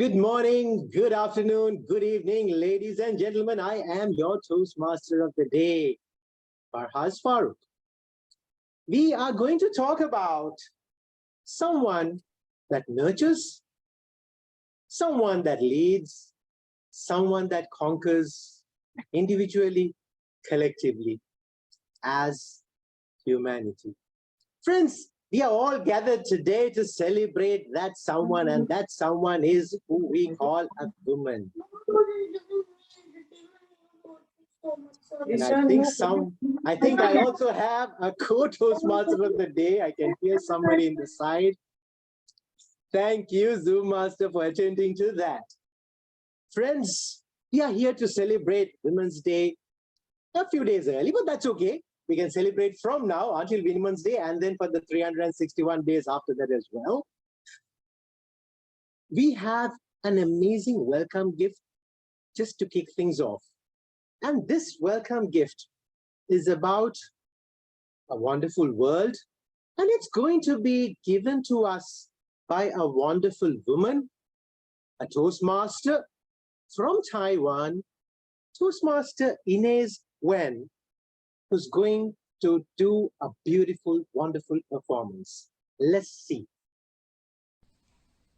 Good morning, good afternoon, good evening, ladies and gentlemen. I am your Toastmaster of the day, Farhaz Farooq. We are going to talk about someone that nurtures, someone that leads, someone that conquers individually, collectively, as humanity. Friends, we are all gathered today to celebrate that someone, and that someone is who we call a woman. And I think I also have a co-Toastmaster of the day. I can hear somebody in the side. Thank you, Zoom Master, for attending to that. Friends, we are here to celebrate Women's Day a few days early, but that's okay. We can celebrate from now until Women's Day and then for the 361 days after that as well. We have an amazing welcome gift just to kick things off. And this welcome gift is about a wonderful world, and it's going to be given to us by a wonderful woman, a Toastmaster from Taiwan, Toastmaster Inez Wen, who's going to do a beautiful, wonderful performance. Let's see.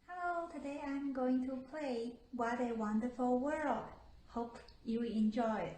Hello, today I'm going to play What a Wonderful World. Hope you enjoy.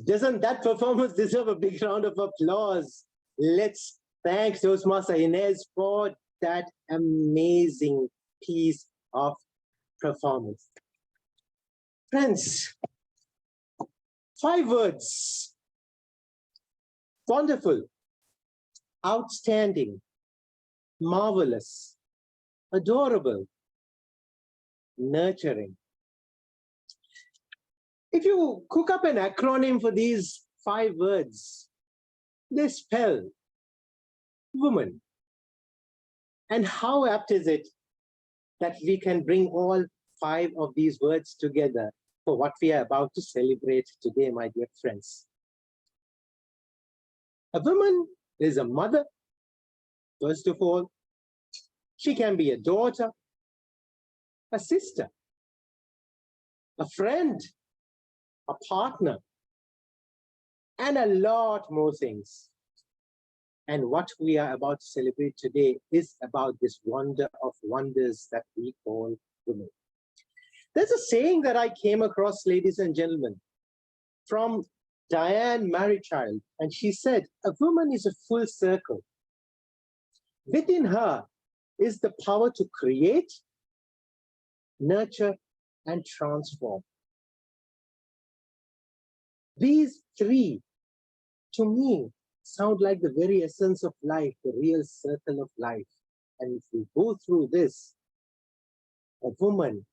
Doesn't that performance deserve a big round of applause? Let's thank Toastmaster Inez for that amazing piece of performance. Friends, 5 words. Wonderful, outstanding, marvelous, adorable, nurturing. If you cook up an acronym for these 5 words, they spell woman. And how apt is it that we can bring all 5 of these words together for what we are about to celebrate today, my dear friends. A woman is a mother, first of all. She can be a daughter, a sister, a friend, a partner, and a lot more things. And what we are about to celebrate today is about this wonder of wonders that we call women. There's a saying that I came across, ladies and gentlemen, from Diane Marichild, and she said, a woman is a full circle. Within her is the power to create, nurture, and transform. These 3, to me, sound like the very essence of life, the real circle of life. And if we go through this, a woman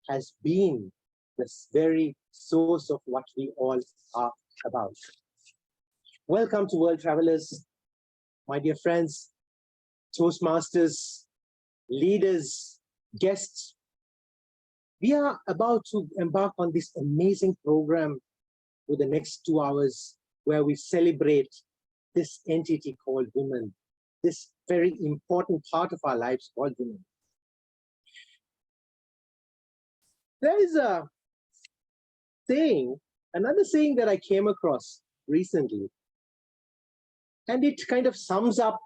has been the very source of what we all are about. Welcome to World Travelers, my dear friends, Toastmasters, leaders, guests. We are about to embark on this amazing program for the next 2 hours where we celebrate this entity called women, this very important part of our lives called women. There is a saying, another saying that I came across recently, and it kind of sums up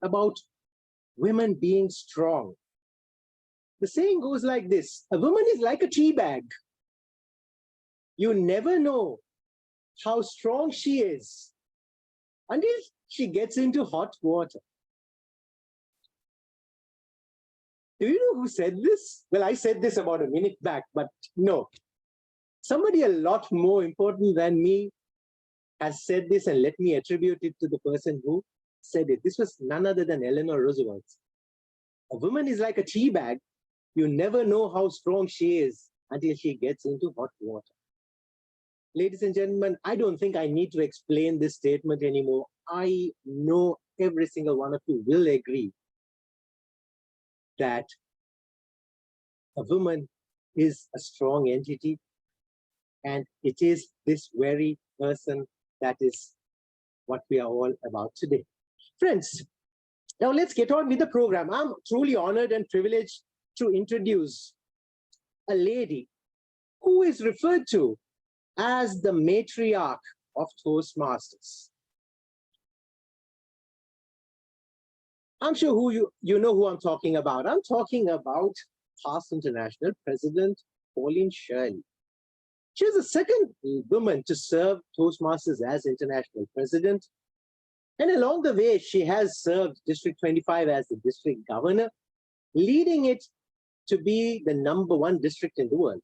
about women being strong. The saying goes like this: a woman is like a tea bag. You never know how strong she is until she gets into hot water. Do you know who said this? Well, I said this about a minute back, but no. Somebody a lot more important than me has said this, and let me attribute it to the person who said it. This was none other than Eleanor Roosevelt. A woman is like a tea bag. You never know how strong she is until she gets into hot water. Ladies and gentlemen, I don't think I need to explain this statement anymore. I know every single one of you will agree that a woman is a strong entity, and it is this very person that is what we are all about today. Friends, now let's get on with the program. I'm truly honored and privileged to introduce a lady who is referred to as the matriarch of Toastmasters. I'm sure you know who I'm talking about. I'm talking about past international president Pauline Shirley. She was the second woman to serve Toastmasters as international president. And along the way, she has served District 25 as the district governor, leading it to be the #1 district in the world.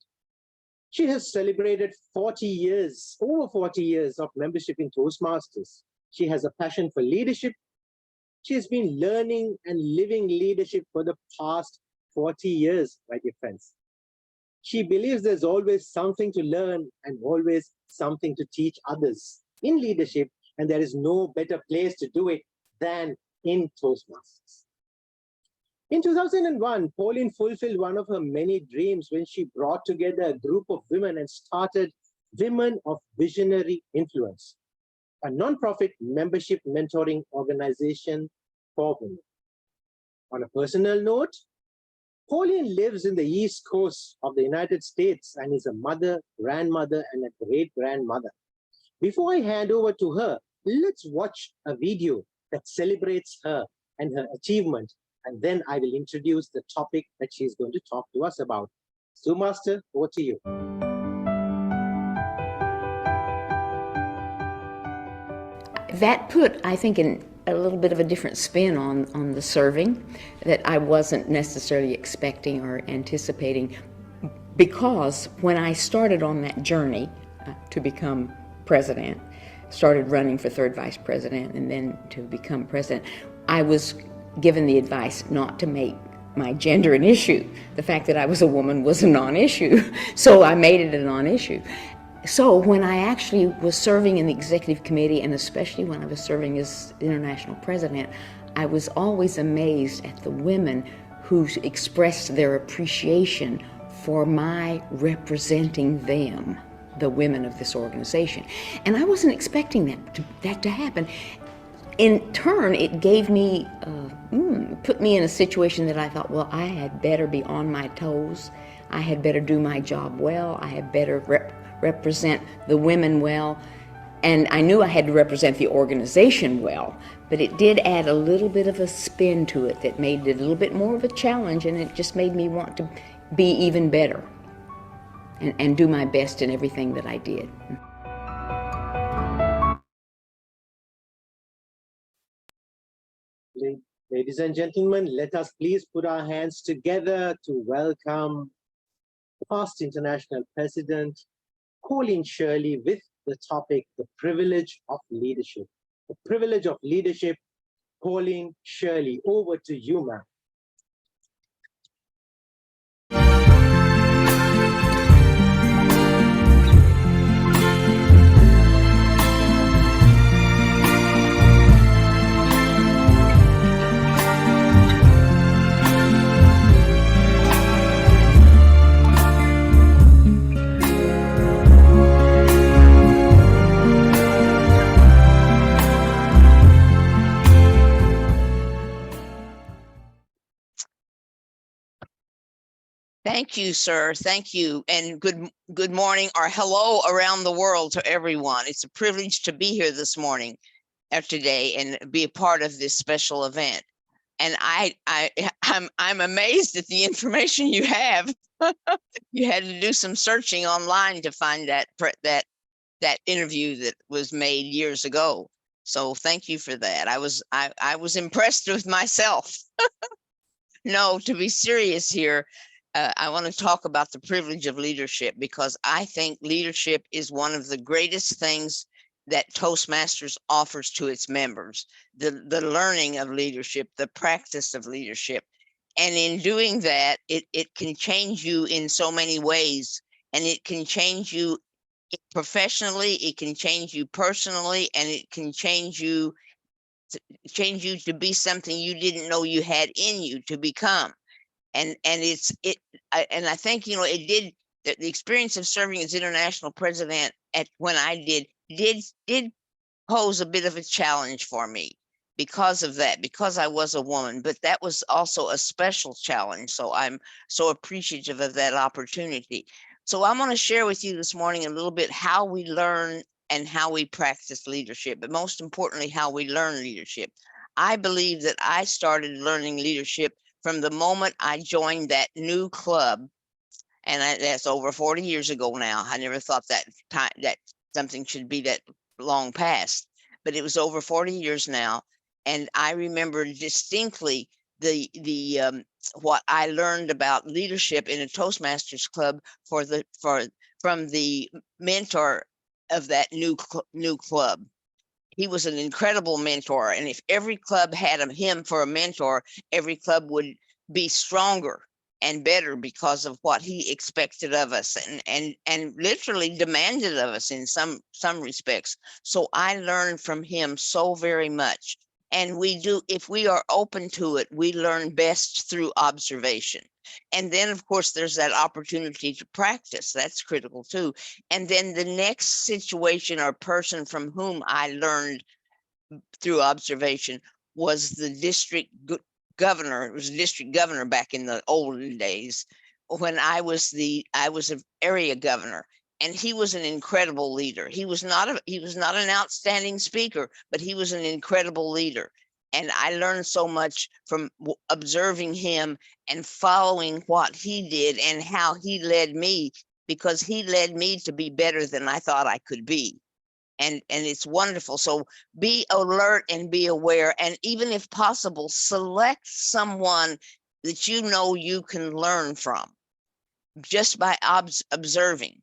She has celebrated 40 years, over 40 years of membership in Toastmasters. She has a passion for leadership. She has been learning and living leadership for the past 40 years, my dear friends. She believes there's always something to learn and always something to teach others in leadership, and there is no better place to do it than in Toastmasters. In 2001, Pauline fulfilled one of her many dreams when she brought together a group of women and started Women of Visionary Influence, a non-profit membership mentoring organization for women. On a personal note, Pauline lives in the East Coast of the United States and is a mother, grandmother, and a great-grandmother. Before I hand over to her, let's watch a video that celebrates her and her achievement, and then I will introduce the topic that she's going to talk to us about. So, Master, over to you. that put, I think, in a little bit of a different spin on the serving that I wasn't necessarily expecting or anticipating, because when I started on that journey to become president, started running for third vice president and then to become president, I was given the advice not to make my gender an issue. The fact that I was a woman was a non-issue, so I made it a non-issue. So when I actually was serving in the executive committee, and especially when I was serving as international president, I was always amazed at the women who expressed their appreciation for my representing them, the women of this organization. And I wasn't expecting that to happen. In turn, it gave me, put me in a situation that I thought, well, I had better be on my toes. I had better do my job well. I had better represent the women well. And I knew I had to represent the organization well, but it did add a little bit of a spin to it that made it a little bit more of a challenge, and it just made me want to be even better and do my best in everything that I did. Ladies and gentlemen, let us please put our hands together to welcome past international president Pauline Shirley with the topic, the privilege of leadership. The privilege of leadership. Pauline Shirley, over to you, ma'am. Thank you, sir. Thank you. And good morning or hello around the world to everyone. It's a privilege to be here this morning or today and be a part of this special event. And I'm amazed at the information you have. You had to do some searching online to find that interview that was made years ago. So thank you for that. I was impressed with myself. No, to be serious here, I want to talk about the privilege of leadership, because I think leadership is one of the greatest things that Toastmasters offers to its members, the learning of leadership, the practice of leadership. And in doing that, it can change you in so many ways, and it can change you professionally, it can change you personally, and it can change you to be something you didn't know you had in you to become. And I think, it did, the experience of serving as international president when I did pose a bit of a challenge for me because of that, because I was a woman, but that was also a special challenge. So I'm so appreciative of that opportunity. So I'm going to share with you this morning a little bit how we learn and how we practice leadership, but most importantly, how we learn leadership. I believe that I started learning leadership from the moment I joined that new club, and that's over 40 years ago now. I never thought that something should be that long past, but it was over 40 years now. And I remember distinctly what I learned about leadership in a Toastmasters club from the mentor of that new club. He was an incredible mentor, and if every club had him for a mentor, every club would be stronger and better because of what he expected of us and literally demanded of us in some respects. So I learned from him so very much. And if we are open to it, we learn best through observation. And then, of course, there's that opportunity to practice. That's critical too. And then the next situation or person from whom I learned through observation was the district governor. It was a district governor back in the olden days when I was an area governor. And he was an incredible leader. He was not an outstanding speaker, but he was an incredible leader. And I learned so much from observing him and following what he did and how he led me, because he led me to be better than I thought I could be. and it's wonderful. So be alert and be aware, and even if possible, select someone that you know you can learn from just by observing.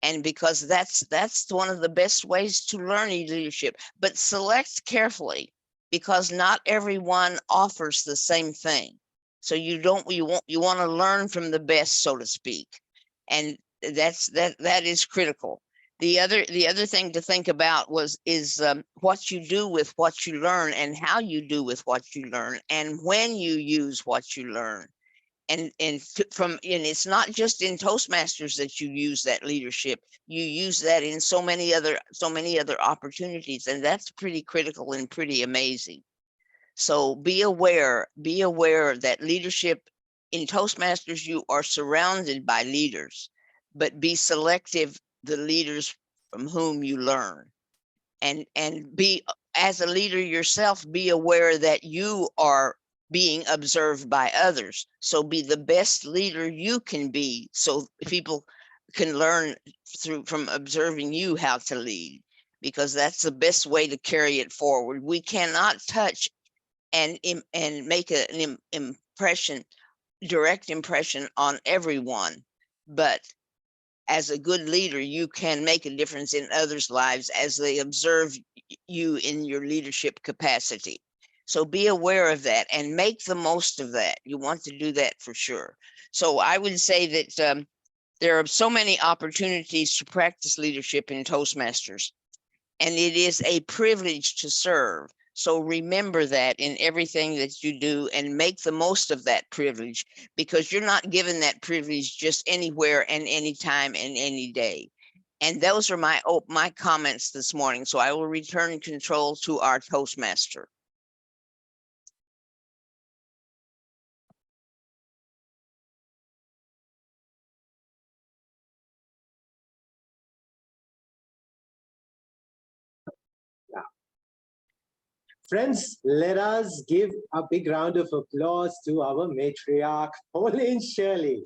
And because that's one of the best ways to learn leadership, but select carefully, because not everyone offers the same thing. So you want to learn from the best, so to speak. And that is critical. The other thing to think about is what you do with what you learn, and how you do with what you learn, and when you use what you learn. And it's not just in Toastmasters that you use that leadership. You use that in so many other opportunities, and that's pretty critical and pretty amazing. So be aware that leadership in Toastmasters, you are surrounded by leaders, but be selective the leaders from whom you learn. And be, as a leader yourself, be aware that you are being observed by others. So be the best leader you can be, so people can learn from observing you how to lead, because that's the best way to carry it forward. We cannot touch and make an impression, direct impression on everyone, but as a good leader, you can make a difference in others' lives as they observe you in your leadership capacity. So be aware of that and make the most of that. You want to do that for sure. So I would say that there are so many opportunities to practice leadership in Toastmasters, and it is a privilege to serve. So remember that in everything that you do, and make the most of that privilege, because you're not given that privilege just anywhere and anytime and any day. And those are my comments this morning. So I will return control to our Toastmaster. Friends, let us give a big round of applause to our matriarch, Pauline Shirley.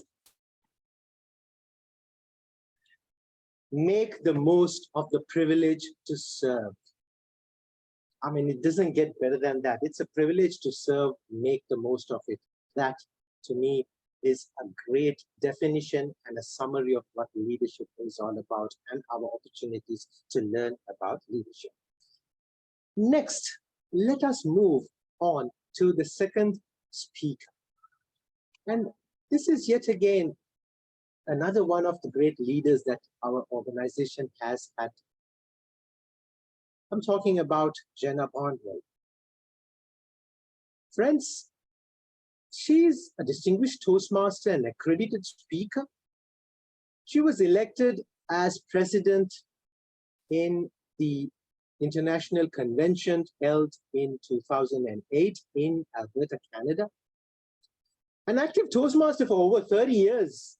Make the most of the privilege to serve. I mean, it doesn't get better than that. It's a privilege to serve, make the most of it. That, to me, is a great definition and a summary of what leadership is all about, and our opportunities to learn about leadership. Next, let us move on to the second speaker. And this is yet again another one of the great leaders that our organization has had. I'm talking about Jana Barnhill. Friends, she's a distinguished Toastmaster and accredited speaker. She was elected as president in the International Convention held in 2008 in Alberta, Canada. An active Toastmaster for over 30 years,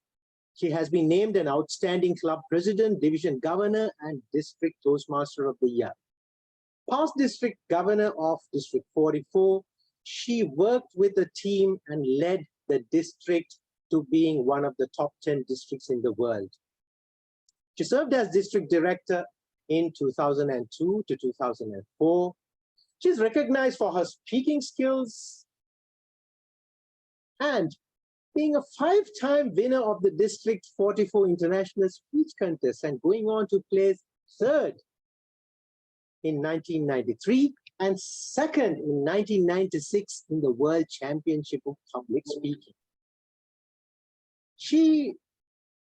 she has been named an outstanding club president, division governor, and district Toastmaster of the year. Past district governor of District 44, she worked with the team and led the district to being one of the top 10 districts in the world. She served as district director in 2002 to 2004. She's recognized for her speaking skills and being a 5-time winner of the District 44 International Speech Contest and going on to place 3rd in 1993 and 2nd in 1996 in the World Championship of Public Speaking. She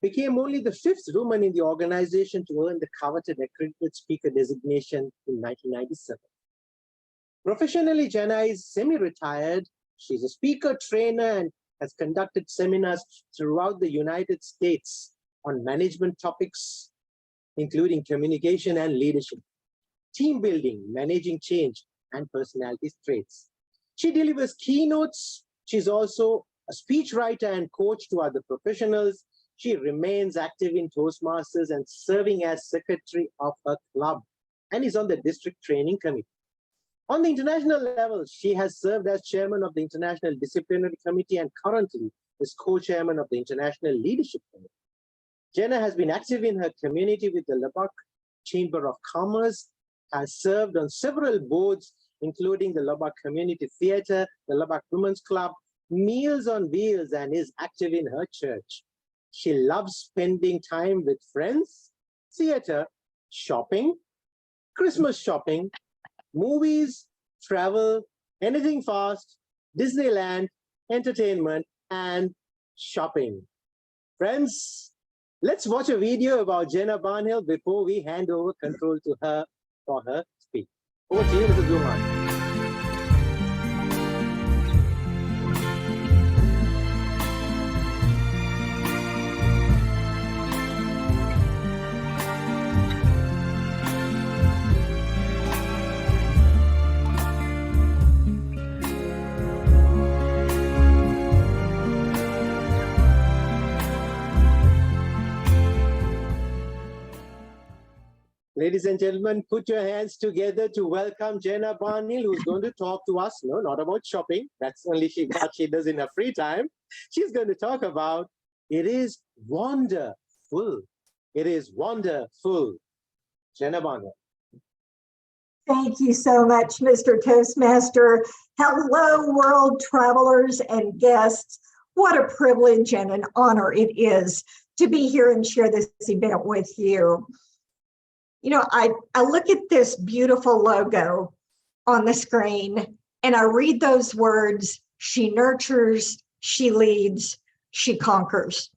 became only the 5th woman in the organization to earn the coveted accredited speaker designation in 1997. Professionally, Jana is semi-retired. She's a speaker, trainer, and has conducted seminars throughout the United States on management topics, including communication and leadership, team building, managing change, and personality traits. She delivers keynotes. She's also a speechwriter and coach to other professionals. She remains active in Toastmasters and serving as secretary of her club and is on the district training committee. On the international level, she has served as chairman of the International Disciplinary Committee and currently is co-chairman of the International Leadership Committee. Jana has been active in her community with the Lark Chamber of Commerce, has served on several boards, including the Lubbock Community Theater, the Lubbock Women's Club, Meals on Wheels, and is active in her church. She loves spending time with friends, theater, shopping, Christmas shopping, movies, travel, anything fast, Disneyland, entertainment, and shopping. Friends, let's watch a video about Jana Barnhill before we hand over control to her for her speech. Over to you, Mrs. Bluman. Ladies and gentlemen, put your hands together to welcome Jana Barnhill, who's going to talk to us, no, not about shopping. That's only what she does in her free time. She's going to talk about it is wonderful. It is wonderful. Jana Barnhill. Thank you so much, Mr. Toastmaster. Hello, world travelers and guests. What a privilege and an honor it is to be here and share this event with you. You know, I look at this beautiful logo on the screen and I read those words, she nurtures, she leads, she conquers.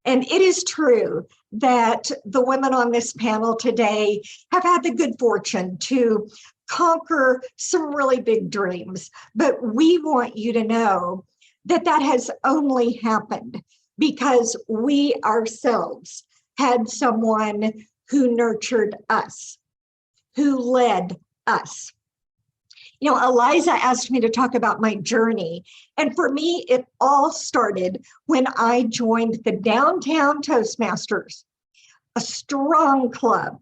And it is true that the women on this panel today have had the good fortune to conquer some really big dreams. But we want you to know that that has only happened because we ourselves had someone who nurtured us, who led us. You know, Eliza asked me to talk about my journey. And for me, it all started when I joined the Downtown Toastmasters, a strong club.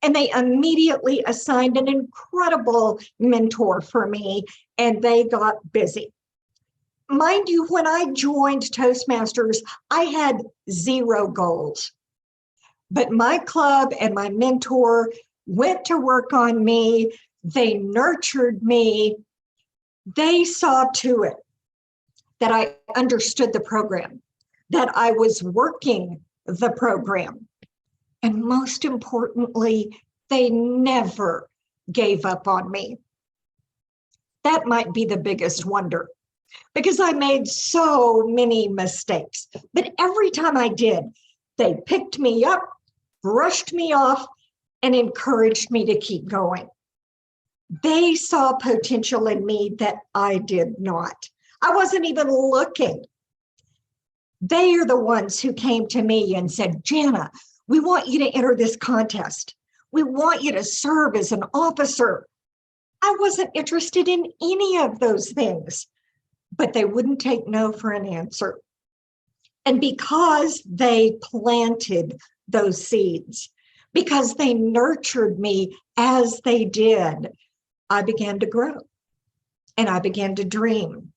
And they immediately assigned an incredible mentor for me, and they got busy. Mind you, when I joined Toastmasters, I had 0 goals. But my club and my mentor went to work on me. They nurtured me. They saw to it that I understood the program, that I was working the program. And most importantly, they never gave up on me. That might be the biggest wonder because I made so many mistakes. But every time I did, they picked me up, brushed me off, and encouraged me to keep going. They saw potential in me that I did not. I wasn't even looking. They are the ones who came to me and said, Jana, we want you to enter this contest. We want you to serve as an officer. I wasn't interested in any of those things, but they wouldn't take no for an answer. And because they planted those seeds, because they nurtured me as they did, I began to grow and I began to dream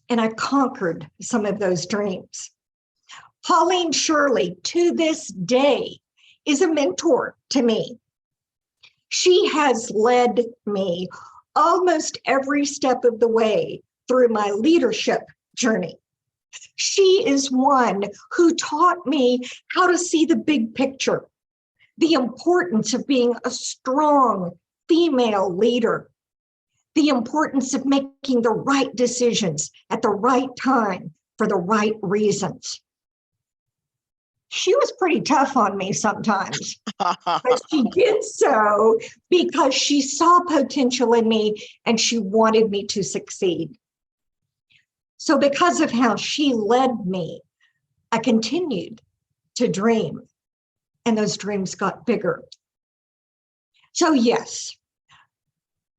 and I conquered some of those dreams. Pauline Shirley, to this day, is a mentor to me. She has led me almost every step of the way through my leadership journey. She is one who taught me how to see the big picture, the importance of being a strong female leader, the importance of making the right decisions at the right time for the right reasons. She was pretty tough on me sometimes, but she did so because she saw potential in me and she wanted me to succeed. So because of how she led me, I continued to dream, and those dreams got bigger. So yes,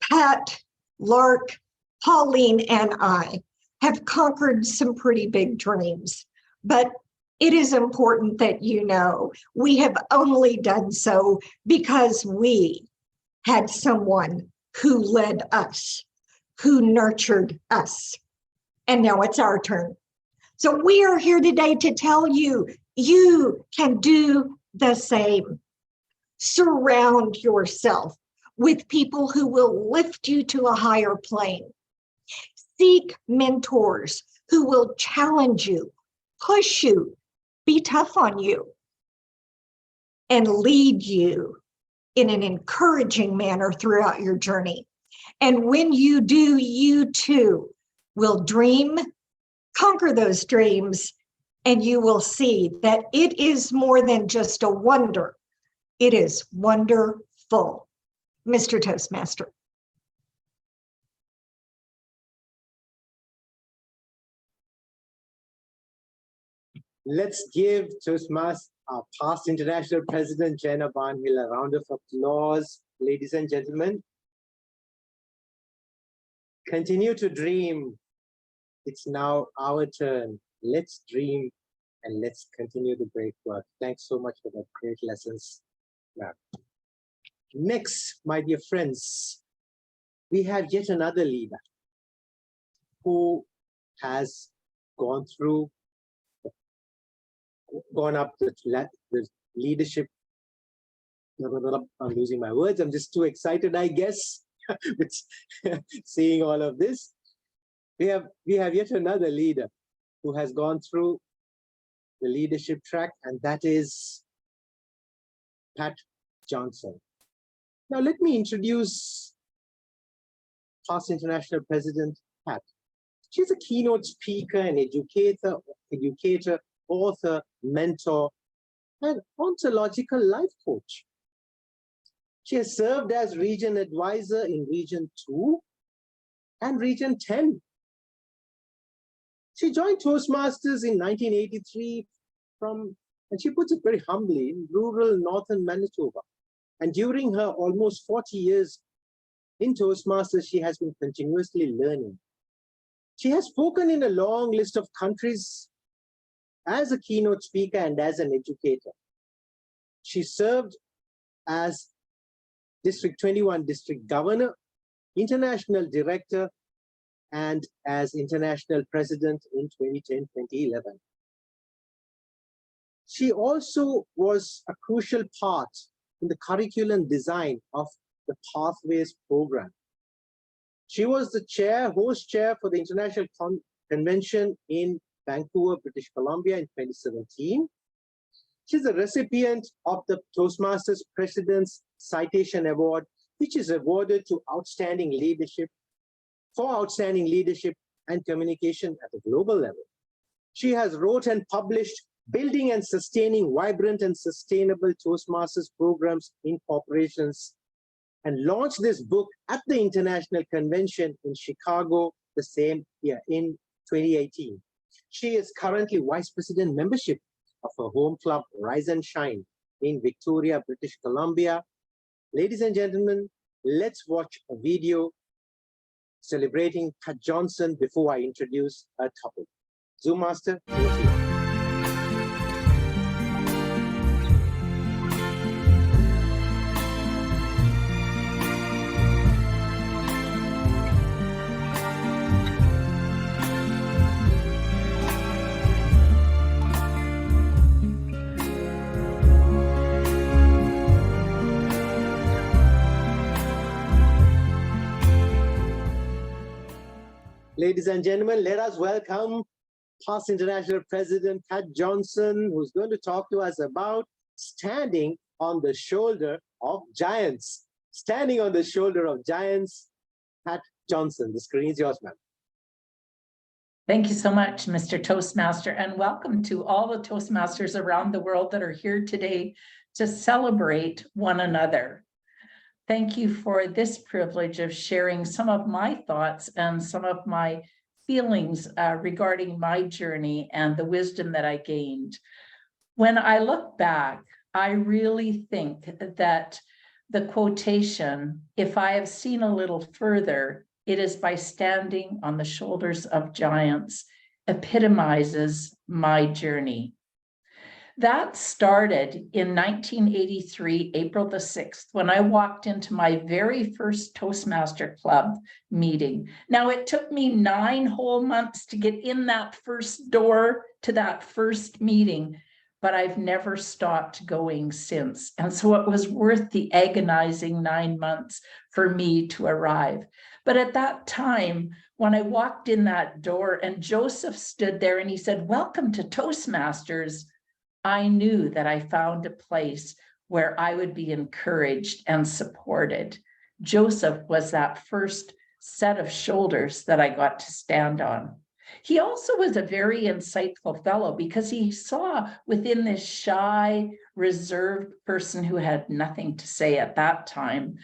Pat, Lark, Pauline, and I have conquered some pretty big dreams, but it is important that you know we have only done so because we had someone who led us, who nurtured us. And now it's our turn. So we are here today to tell you, you can do the same. Surround yourself with people who will lift you to a higher plane. Seek mentors who will challenge you, push you, be tough on you, and lead you in an encouraging manner throughout your journey. And when you do, you too will dream, conquer those dreams, and you will see that it is more than just a wonder. It is wonderful. Mr. Toastmaster. Let's give Toastmasters, our past international president, Jana Barnhill, a round of applause. Ladies and gentlemen, continue to dream. It's now our turn. Let's dream and let's continue the great work. Thanks so much for that great lessons. Now, next, my dear friends, we have yet another leader who has gone up the leadership. I'm losing my words. I'm just too excited, I guess, with seeing all of this. We have yet another leader who has gone through the leadership track, and that is Pat Johnson. Now, let me introduce past international president, Pat. She's a keynote speaker and educator, author, mentor, and ontological life coach. She has served as region advisor in Region 2 and Region 10. She joined Toastmasters in 1983 and she puts it very humbly, in rural northern Manitoba. And during her almost 40 years in Toastmasters, she has been continuously learning. She has spoken in a long list of countries as a keynote speaker and as an educator. She served as District 21 District Governor, International Director, and as International President in 2010-2011. She also was a crucial part in the curriculum design of the Pathways program. She was the host chair for the International Convention in Vancouver, British Columbia in 2017. She's a recipient of the Toastmasters President's Citation Award, which is awarded to outstanding leadership and communication at a global level. She has wrote and published Building and Sustaining Vibrant and Sustainable Toastmasters Programs in Corporations, and launched this book at the International Convention in Chicago the same year in 2018. She is currently Vice President membership of her home club, Rise and Shine, in Victoria, British Columbia. Ladies and gentlemen, let's watch a video celebrating Pat Johnson before I introduce our topic. Zoom Master, over to you. Ladies and gentlemen, let us welcome past international president Pat Johnson, who's going to talk to us about standing on the shoulder of giants. Standing on the shoulder of giants, Pat Johnson. The screen is yours, ma'am. Thank you so much, Mr. Toastmaster, and welcome to all the Toastmasters around the world that are here today to celebrate one another. Thank you for this privilege of sharing some of my thoughts and some of my feelings regarding my journey and the wisdom that I gained. When I look back, I really think that the quotation, "If I have seen a little further, it is by standing on the shoulders of giants," epitomizes my journey. That started in 1983, April the 6th, when I walked into my very first Toastmaster Club meeting. Now, it took me 9 whole months to get in that first door to that first meeting, but I've never stopped going since. And so it was worth the agonizing 9 months for me to arrive. But at that time, when I walked in that door and Joseph stood there and he said, "Welcome to Toastmasters," I knew that I found a place where I would be encouraged and supported. Joseph was that first set of shoulders that I got to stand on. He also was a very insightful fellow because he saw within this shy, reserved person who had nothing to say at that time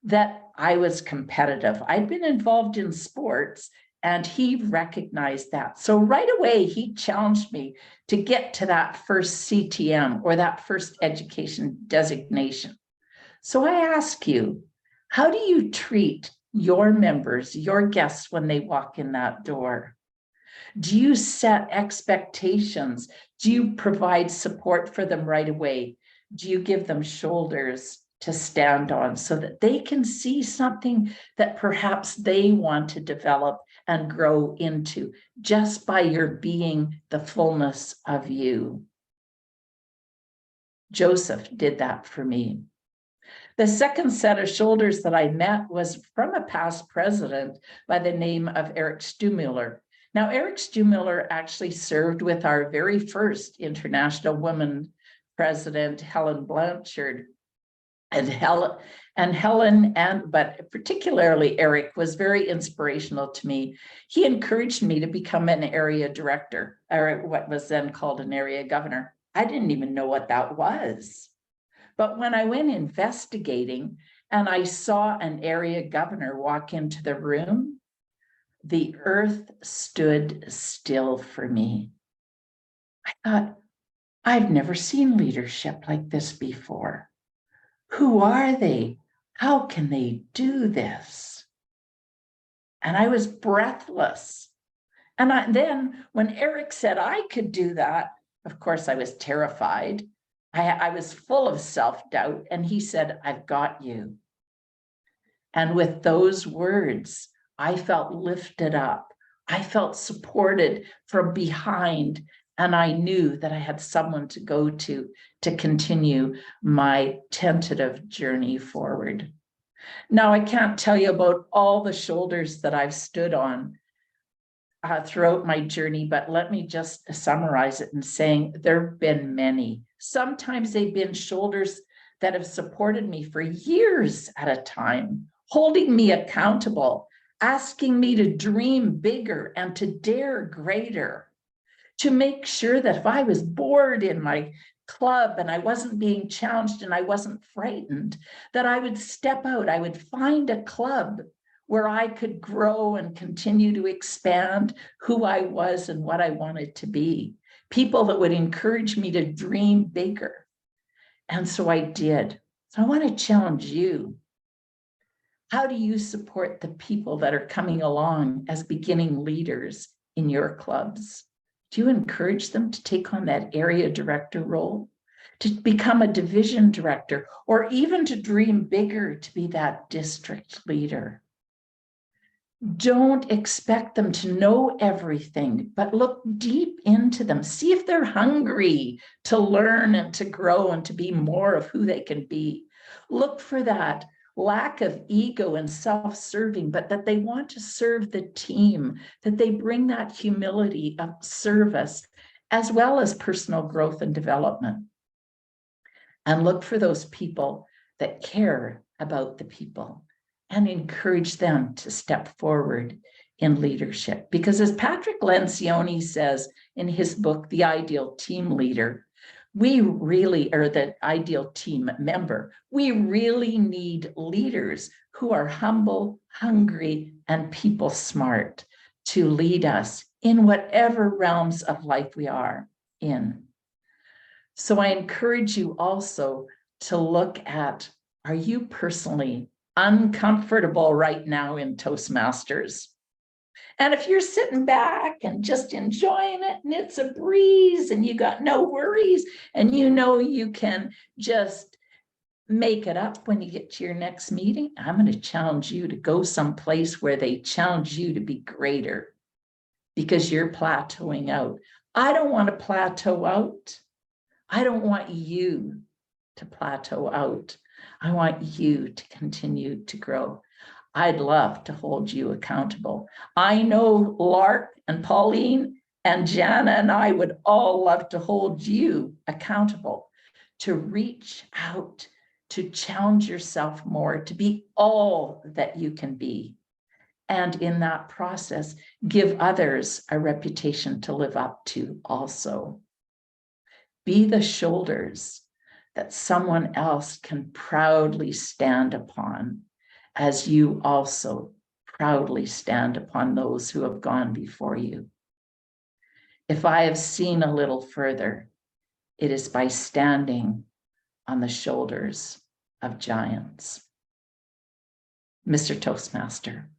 that I was competitive. I'd been involved in sports and he recognized that. So right away, he challenged me to get to that first CTM or that first education designation. So I ask you, how do you treat your members, your guests when they walk in that door? Do you set expectations? Do you provide support for them right away? Do you give them shoulders to stand on so that they can see something that perhaps they want to develop and grow into just by your being the fullness of you? Joseph did that for me. The second set of shoulders that I met was from a past president by the name of Eric Stuhmüller. Now, Eric Stuhmüller actually served with our very first International Women President, Helen Blanchard. And Helen, but particularly Eric, was very inspirational to me. He encouraged me to become an area director, or what was then called an area governor. I didn't even know what that was. But when I went investigating and I saw an area governor walk into the room, the earth stood still for me. I thought, I've never seen leadership like this before. Who are they? How can they do this? And I was breathless. And then when Eric said I could do that, of course, I was terrified. I was full of self-doubt. And he said, "I've got you." And with those words, I felt lifted up. I felt supported from behind. And I knew that I had someone to go to continue my tentative journey forward. Now, I can't tell you about all the shoulders that I've stood on throughout my journey, but let me just summarize it in saying there have been many. Sometimes they've been shoulders that have supported me for years at a time, holding me accountable, asking me to dream bigger and to dare greater, to make sure that if I was bored in my club and I wasn't being challenged and I wasn't frightened, that I would step out, I would find a club where I could grow and continue to expand who I was and what I wanted to be. People that would encourage me to dream bigger. And so I did. So I want to challenge you. How do you support the people that are coming along as beginning leaders in your clubs? Do you encourage them to take on that area director role, to become a division director, or even to dream bigger to be that district leader? Don't expect them to know everything, but look deep into them. See if they're hungry to learn and to grow and to be more of who they can be. Look for that lack of ego and self-serving, but that they want to serve the team, that they bring that humility of service, as well as personal growth and development. And look for those people that care about the people and encourage them to step forward in leadership. Because as Patrick Lencioni says in his book, The Ideal Team Leader, we really are the ideal team member. We really need leaders who are humble, hungry, and people smart to lead us in whatever realms of life we are in. So I encourage you also to look at, are you personally uncomfortable right now in Toastmasters? And if you're sitting back and just enjoying it and it's a breeze and you got no worries and you know you can just make it up when you get to your next meeting, I'm going to challenge you to go someplace where they challenge you to be greater because you're plateauing out. I don't want to plateau out. I don't want you to plateau out. I want you to continue to grow. I'd love to hold you accountable. I know Lark and Pauline and Jana and I would all love to hold you accountable, to reach out, to challenge yourself more, to be all that you can be. And in that process, give others a reputation to live up to also. Be the shoulders that someone else can proudly stand upon, as you also proudly stand upon those who have gone before you. If I have seen a little further, it is by standing on the shoulders of giants. Mr. Toastmaster.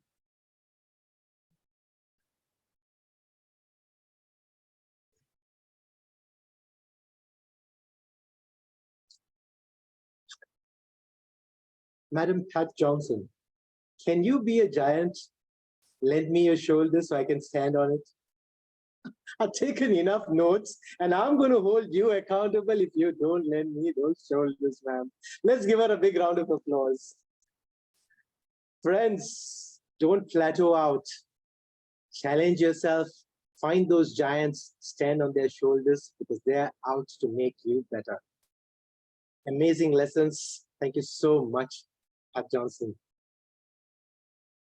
Madam Pat Johnson, can you be a giant? Lend me your shoulder so I can stand on it. I've taken enough notes and I'm going to hold you accountable if you don't lend me those shoulders, ma'am. Let's give her a big round of applause. Friends, don't plateau out. Challenge yourself. Find those giants, stand on their shoulders because they're out to make you better. Amazing lessons. Thank you so much, Pat Johnson.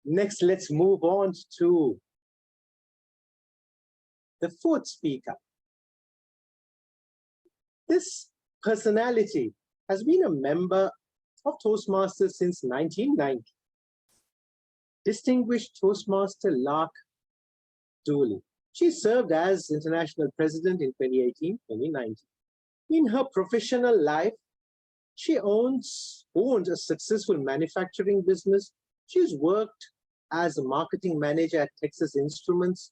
Next, let's move on to the fourth speaker. This personality has been a member of Toastmasters since 1990. Distinguished Toastmaster Lark Doley. She served as international president in 2018-2019. In her professional life, she owned a successful manufacturing business. She's worked as a marketing manager at Texas Instruments.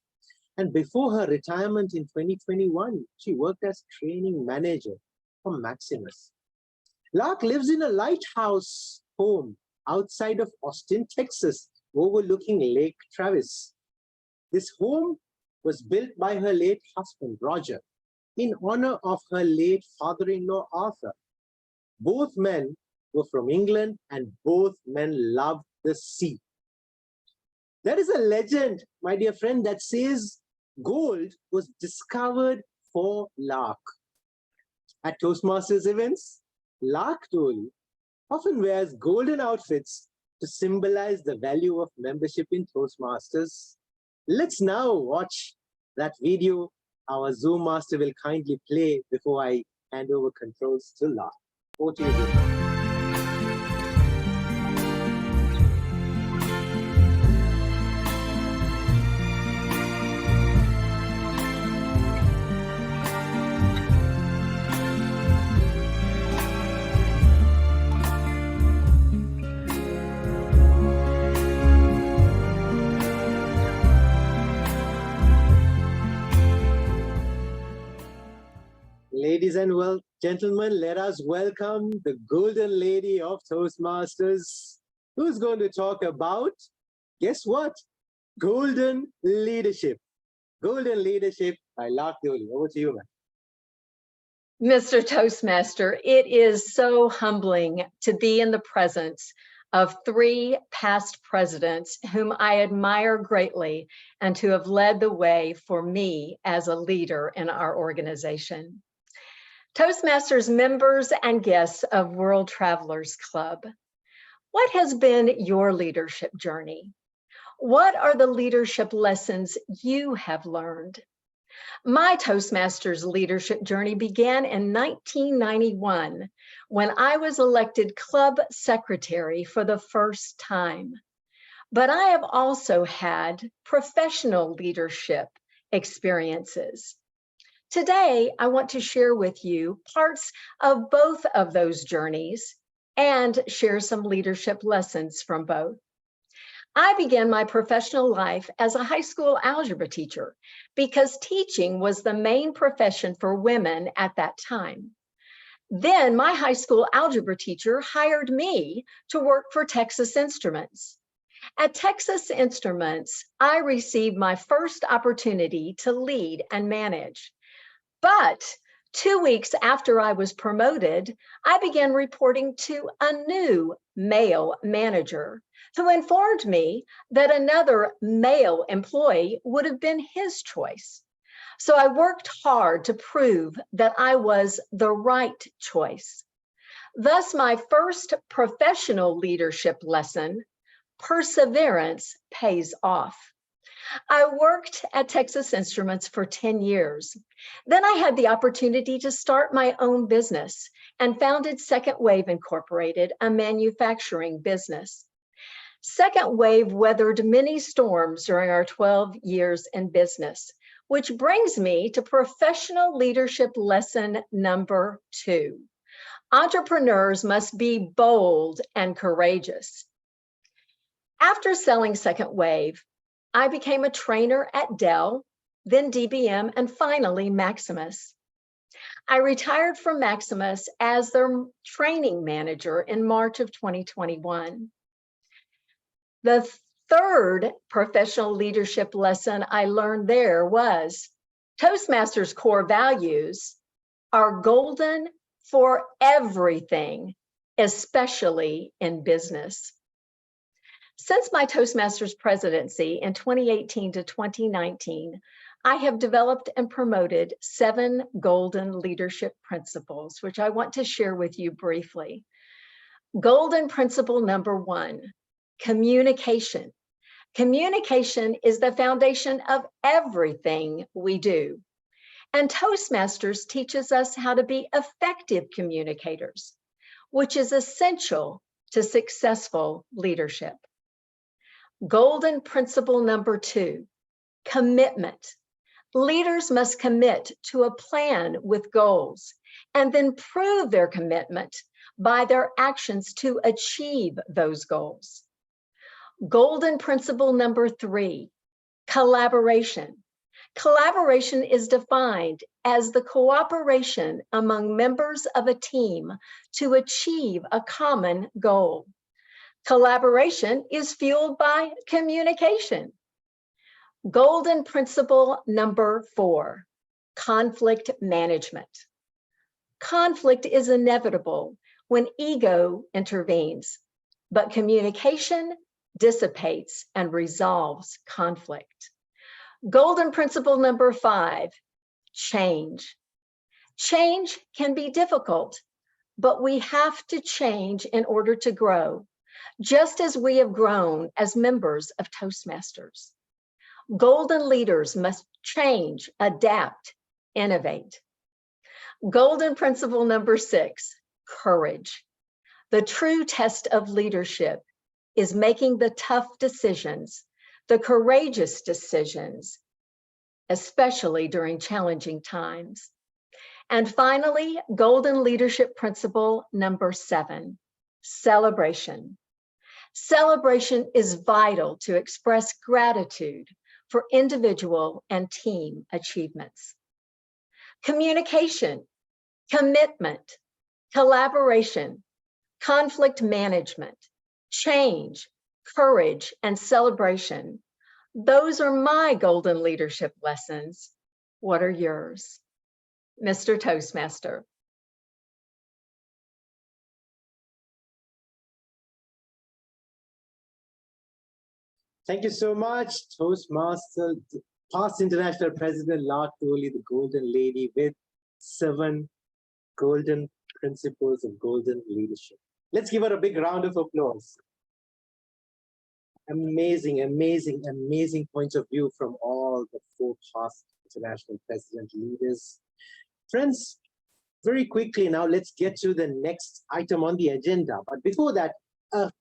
And before her retirement in 2021, she worked as training manager for Maximus. Lark lives in a lighthouse home outside of Austin, Texas, overlooking Lake Travis. This home was built by her late husband, Roger, in honor of her late father-in-law, Arthur. Both men were from England and both men loved the sea. There is a legend, my dear friend, that says gold was discovered for Lark. At Toastmasters events, Lark Doley often wears golden outfits to symbolize the value of membership in Toastmasters. Let's now watch that video our Zoom master will kindly play before I hand over controls to Lark. Over to you, Zoom. Ladies and gentlemen, let us welcome the Golden Lady of Toastmasters, who's going to talk about, guess what? Golden Leadership. Golden Leadership by Lark Doley. Over to you, ma'am. Mr. Toastmaster, it is so humbling to be in the presence of 3 past presidents whom I admire greatly and to have led the way for me as a leader in our organization. Toastmasters members and guests of World Travelers Club, what has been your leadership journey? What are the leadership lessons you have learned? My Toastmasters leadership journey began in 1991 when I was elected club secretary for the first time. But I have also had professional leadership experiences. Today, I want to share with you parts of both of those journeys and share some leadership lessons from both. I began my professional life as a high school algebra teacher because teaching was the main profession for women at that time. Then my high school algebra teacher hired me to work for Texas Instruments. At Texas Instruments, I received my first opportunity to lead and manage. But 2 weeks after I was promoted, I began reporting to a new male manager who informed me that another male employee would have been his choice. So I worked hard to prove that I was the right choice. Thus, my first professional leadership lesson, perseverance pays off. I worked at Texas Instruments for 10 years. Then I had the opportunity to start my own business and founded Second Wave Incorporated, a manufacturing business. Second Wave weathered many storms during our 12 years in business, which brings me to professional leadership lesson number 2. Entrepreneurs must be bold and courageous. After selling Second Wave, I became a trainer at Dell, then DBM, and finally Maximus. I retired from Maximus as their training manager in March of 2021. The third professional leadership lesson I learned there was Toastmasters' core values are golden for everything, especially in business. Since my Toastmasters presidency in 2018 to 2019, I have developed and promoted 7 golden leadership principles, which I want to share with you briefly. Golden principle number 1, communication. Communication is the foundation of everything we do. And Toastmasters teaches us how to be effective communicators, which is essential to successful leadership. Golden principle number 2, commitment. Leaders must commit to a plan with goals and then prove their commitment by their actions to achieve those goals. Golden principle number 3, collaboration. Collaboration is defined as the cooperation among members of a team to achieve a common goal. Collaboration is fueled by communication. Golden principle number 4, conflict management. Conflict is inevitable when ego intervenes, but communication dissipates and resolves conflict. Golden principle number 5, change. Change can be difficult, but we have to change in order to grow, just as we have grown as members of Toastmasters. Golden leaders must change, adapt, innovate. Golden principle number 6, courage. The true test of leadership is making the tough decisions, the courageous decisions, especially during challenging times. And finally, golden leadership principle number 7, celebration. Celebration is vital to express gratitude for individual and team achievements. Communication, commitment, collaboration, conflict management, change, courage, and celebration. Those are my golden leadership lessons. What are yours? Mr. Toastmaster. Thank you so much, Toastmaster, past international president Lark Doley, the golden lady with 7 golden principles of golden leadership. Let's give her a big round of applause. Amazing, amazing, amazing points of view from all the 4 past international president leaders. Friends, very quickly now, let's get to the next item on the agenda. But before that, a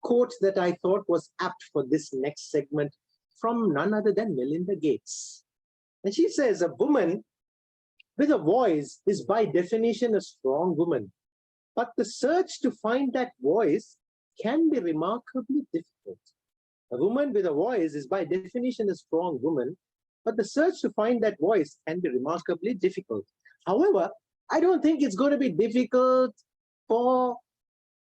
quote that I thought was apt for this next segment from none other than Melinda Gates. And she says, a woman with a voice is by definition a strong woman, but the search to find that voice can be remarkably difficult. A woman with a voice is by definition a strong woman, but the search to find that voice can be remarkably difficult. However, I don't think it's going to be difficult for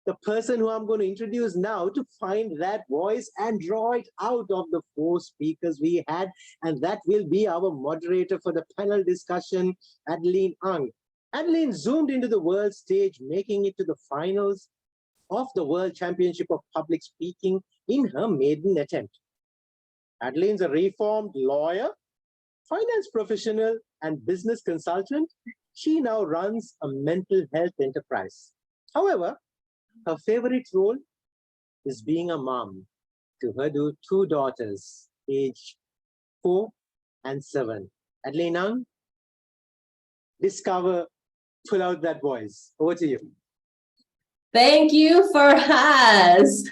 the person who I'm going to introduce now to find that voice and draw it out of the 4 speakers we had. And that will be our moderator for the panel discussion, Adeline Ang. Adeline zoomed into the world stage, making it to the finals of the World Championship of Public Speaking in her maiden attempt. Adeline's a reformed lawyer, finance professional, and business consultant. She now runs a mental health enterprise. However, her favorite role is being a mom to her 2 daughters, aged 4 and 7. Adeline Ang, discover, pull out that voice. Over to you. Thank you, Farhaz.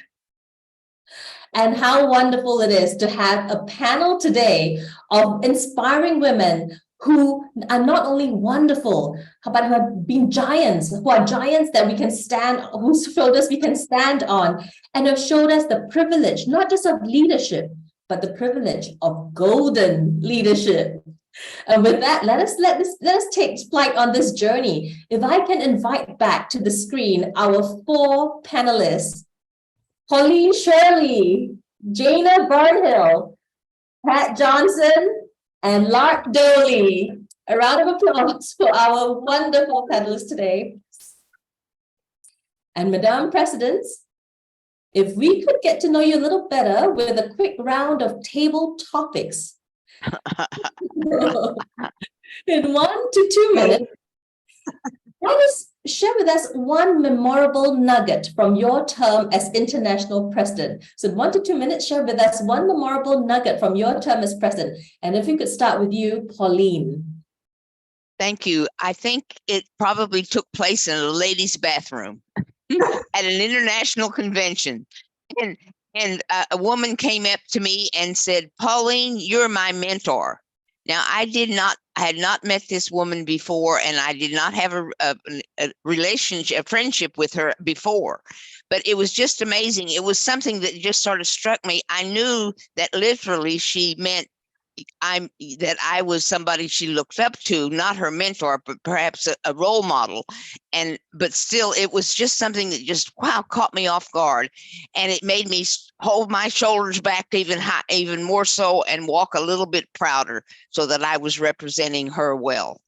And how wonderful it is to have a panel today of inspiring women who are not only wonderful, but who have been giants, who are giants that we can stand, whose shoulders we can stand on, and have showed us the privilege, not just of leadership, but the privilege of golden leadership. And with that, let us take flight on this journey. If I can invite back to the screen our 4 panelists, Pauline Shirley, Jana Barnhill, Pat Johnson, and Lark Doley. A round of applause for our wonderful panelists today. And Madame Presidents, if we could get to know you a little better with a quick round of table topics. In 1 to 2 minutes, let us share with us one memorable nugget from your term as international president. So in 1 to 2 minutes, share with us one memorable nugget from your term as president. And if we could start with you, Pauline. Thank you. I think it probably took place in a ladies' bathroom at an international convention. And a woman came up to me and said, "Pauline, you're my mentor." Now, I had not met this woman before, and I did not have a relationship, a friendship with her before, but it was just amazing. It was something that just sort of struck me. I knew that literally she meant that I was somebody she looked up to, not her mentor, but perhaps a role model. But still, it was just something that just, wow, caught me off guard. And it made me hold my shoulders back even more so and walk a little bit prouder so that I was representing her well.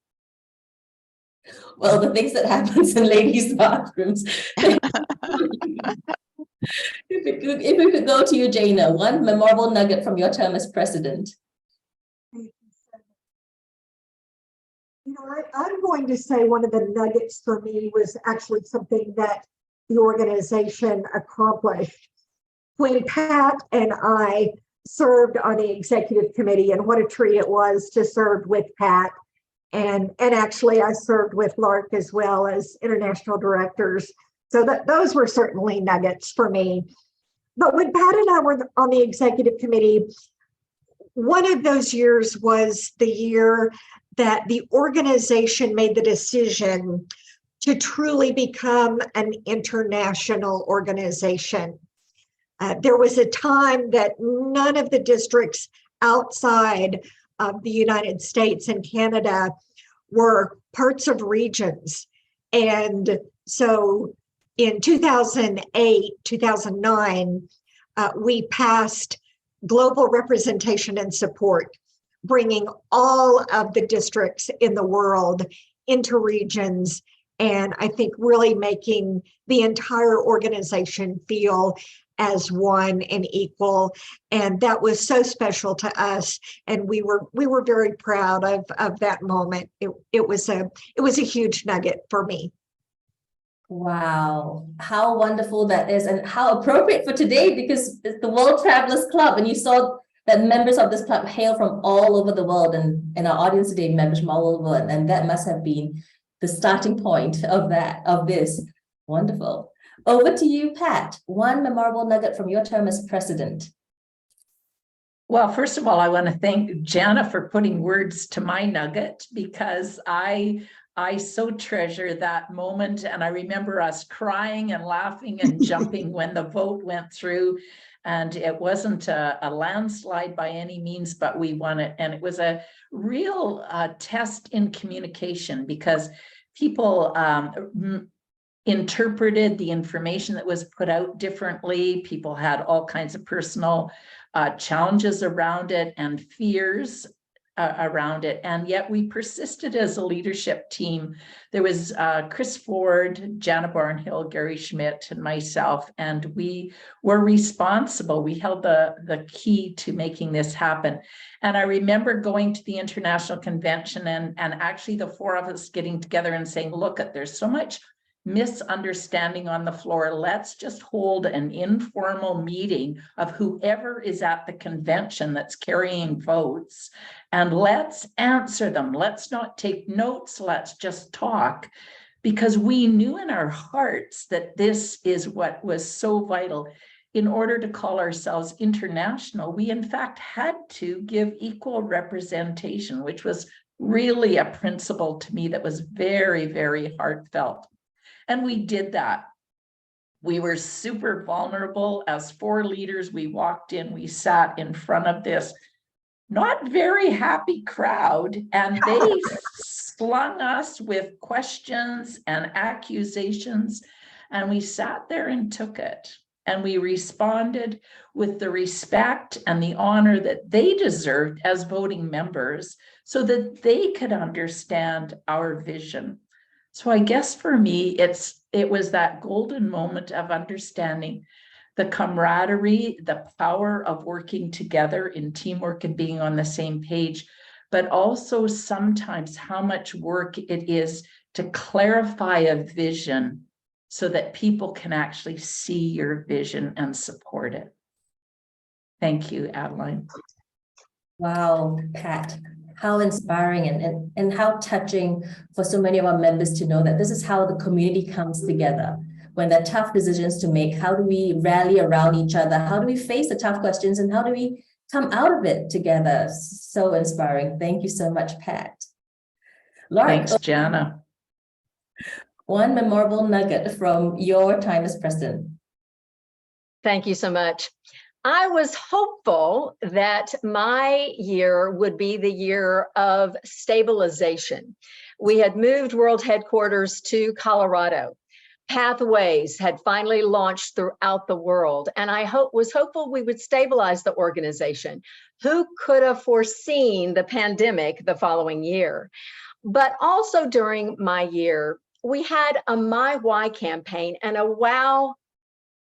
Well, the things that happens in ladies' bathrooms. If we could go to you, Jana, one memorable nugget from your term as president. You know, I'm going to say one of the nuggets for me was actually something that the organization accomplished when Pat and I served on the executive committee, and what a treat it was to serve with Pat. And actually I served with Lark as well as international directors. So those were certainly nuggets for me. But when Pat and I were on the executive committee, one of those years was the year that the organization made the decision to truly become an international organization. There was a time that none of the districts outside of the United States and Canada were parts of regions. And so in 2008, 2009, we passed global representation and support, bringing all of the districts in the world into regions, and I think really making the entire organization feel as one and equal. And that was so special to us, and we were very proud of that moment. It was a huge nugget for me. Wow, how wonderful that is, and how appropriate for today, because it's the World Travelers Club, and you saw that members of this club hail from all over the world, and in our audience today, members from all over the world, and that must have been the starting point of this. Wonderful. Over to you, Pat. One memorable nugget from your term as president. Well, first of all, I want to thank Jana for putting words to my nugget, because I so treasure that moment. And I remember us crying and laughing and jumping when the vote went through. And it wasn't a landslide by any means, but we won it. And it was a real test in communication, because people interpreted the information that was put out differently. People had all kinds of personal challenges around it and fears around it. And yet we persisted as a leadership team. There was Chris Ford, Jana Barnhill, Gary Schmidt, and myself, and we were responsible. We held the key to making this happen. And I remember going to the international convention and actually the four of us getting together and saying, look, there's so much misunderstanding on the floor. Let's just hold an informal meeting of whoever is at the convention that's carrying votes, and let's answer them. Let's not take notes. Let's just talk, because we knew in our hearts that this is what was so vital. In order to call ourselves international, we in fact had to give equal representation, which was really a principle to me that was very, very heartfelt. And we did that. We were super vulnerable as four leaders. We walked in, we sat in front of this not very happy crowd, and they slung us with questions and accusations, and we sat there and took it. And we responded with the respect and the honor that they deserved as voting members so that they could understand our vision. So I guess for me, it was that golden moment of understanding the camaraderie, the power of working together in teamwork and being on the same page, but also sometimes how much work it is to clarify a vision so that people can actually see your vision and support it. Thank you, Adeline. Wow, Pat, how inspiring and how touching for so many of our members to know that this is how the community comes together. When there are tough decisions to make, how do we rally around each other? How do we face the tough questions, and how do we come out of it together? So inspiring. Thank you so much, Pat. Lark, thanks, Jana. One memorable nugget from your time as president. Thank you so much. I was hopeful that my year would be the year of stabilization. We had moved world headquarters to Colorado. Pathways had finally launched throughout the world, and I was hopeful we would stabilize the organization. Who could have foreseen the pandemic the following year? But also during my year, we had a My Why campaign and a Wow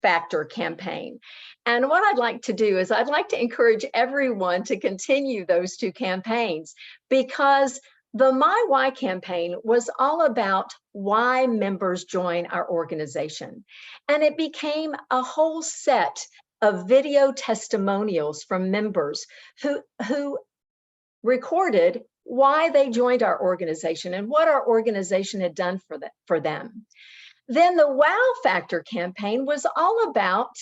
Factor campaign. And what I'd like to do is I'd like to encourage everyone to continue those two campaigns, because the My Why campaign was all about why members join our organization. And it became a whole set of video testimonials from members who recorded why they joined our organization and what our organization had done for them. Then the Wow Factor campaign was all about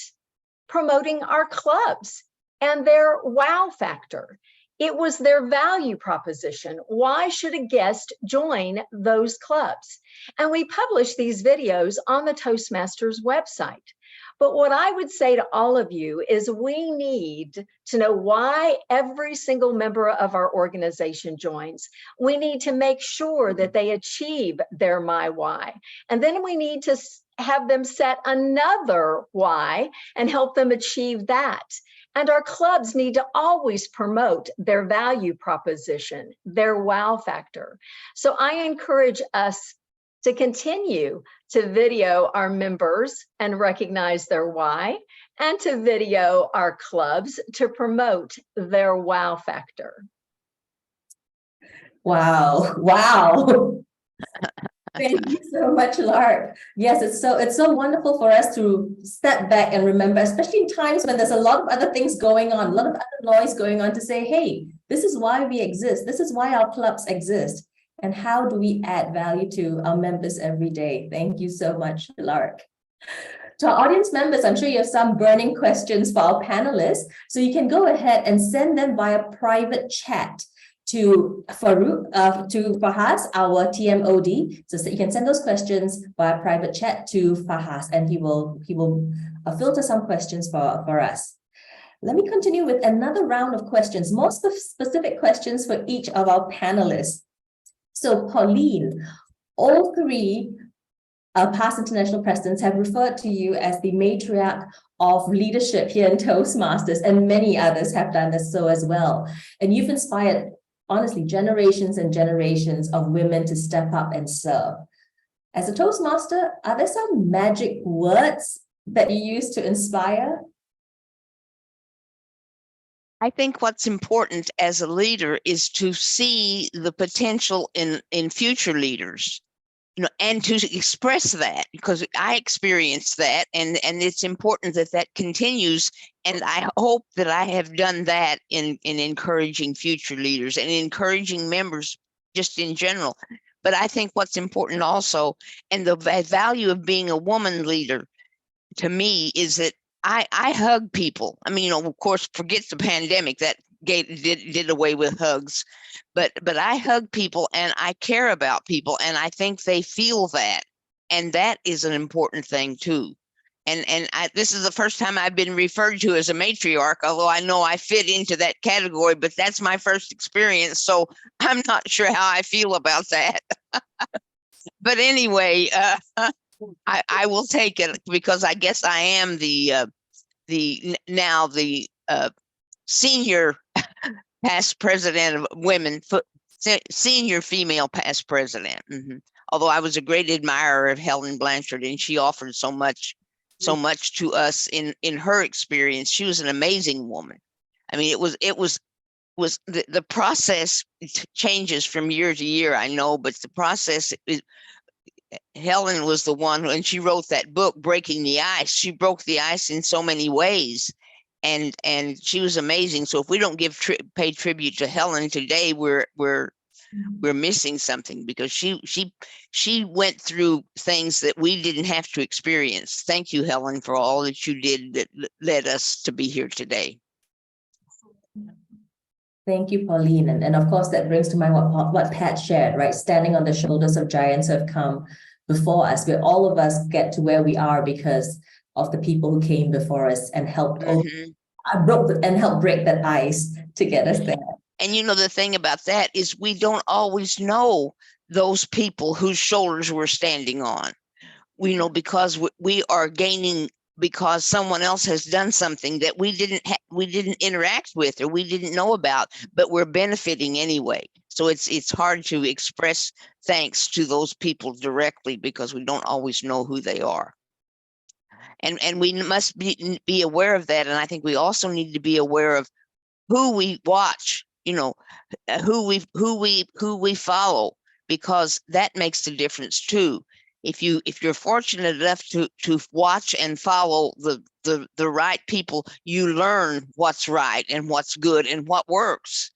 promoting our clubs and their wow factor. It was their value proposition. Why should a guest join those clubs? And we published these videos on the Toastmasters website. But what I would say to all of you is we need to know why every single member of our organization joins. We need to make sure that they achieve their My Why. And then we need to have them set another why and help them achieve that. And our clubs need to always promote their value proposition, their wow factor. So I encourage us to continue to video our members and recognize their why, and to video our clubs to promote their wow factor. Wow, wow. Thank you so much, Lark. Yes, it's so wonderful for us to step back and remember, especially in times when there's a lot of other things going on, a lot of other noise going on, to say, hey, this is why we exist. This is why our clubs exist. And how do we add value to our members every day? Thank you so much, Lark. To our audience members, I'm sure you have some burning questions for our panelists. So you can go ahead and send them via private chat to Fahaz, our TMOD. So you can send those questions via private chat to Fahaz, and he will filter some questions for us. Let me continue with another round of questions, more specific questions for each of our panelists. So Pauline, all three past international presidents have referred to you as the matriarch of leadership here in Toastmasters, and many others have done this so as well. And you've inspired, honestly, generations and generations of women to step up and serve. As a Toastmaster, are there some magic words that you use to inspire? I think what's important as a leader is to see the potential in future leaders, and to express that, because I experienced that, and it's important that that continues. And I hope that I have done that in encouraging future leaders and encouraging members just in general. But I think what's important also, and the value of being a woman leader to me, is that I hug people. I mean, of course, forget the pandemic, that did away with hugs, but I hug people and I care about people, and I think they feel that, and that is an important thing too. And this is the first time I've been referred to as a matriarch, although I know I fit into that category, but that's my first experience, so I'm not sure how I feel about that. But anyway, I will take it, because I guess I am the senior past president of women, senior female past president. Although I was a great admirer of Helen Blanchard, and she offered so much to us in her experience. She was an amazing woman. I mean, it was the process changes from year to year, I know, but the process is, Helen was the one, and she wrote that book, Breaking the Ice. She broke the ice in so many ways, and she was amazing. So if we don't pay tribute to Helen today, we're missing something, because she went through things that we didn't have to experience. Thank you, Helen, for all that you did that led us to be here today. Thank you, Pauline. And of course, that brings to mind what Pat shared, right? Standing on the shoulders of giants who have come before us, where all of us get to where we are because of the people who came before us and helped help break that ice to get us there. And the thing about that is, we don't always know those people whose shoulders we're standing on. We know because we are gaining, because someone else has done something that we didn't interact with or we didn't know about, but we're benefiting anyway. So it's hard to express thanks to those people directly, because we don't always know who they are. And we must be aware of that. And I think we also need to be aware of who we watch, who we follow, because that makes the difference too. If you're fortunate enough to watch and follow the right people, you learn what's right and what's good and what works.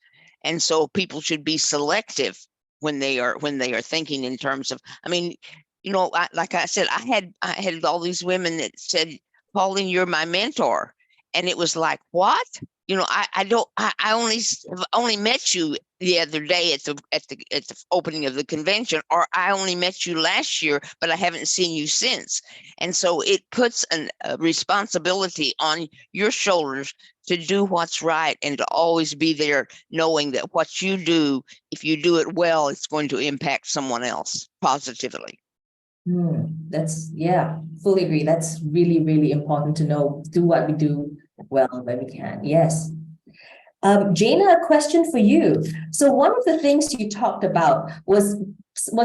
And so people should be selective when they are thinking in terms of, I mean, like I said, I had all these women that said, Pauline, you're my mentor. And it was like, what? I only met you the other day at the opening of the convention, or I only met you last year, but I haven't seen you since. And so it puts a responsibility on your shoulders to do what's right and to always be there, knowing that what you do, if you do it well, it's going to impact someone else positively. Fully agree. That's really, really important to know. Do what we do well when we can. Yes. Jana, a question for you. So one of the things you talked about was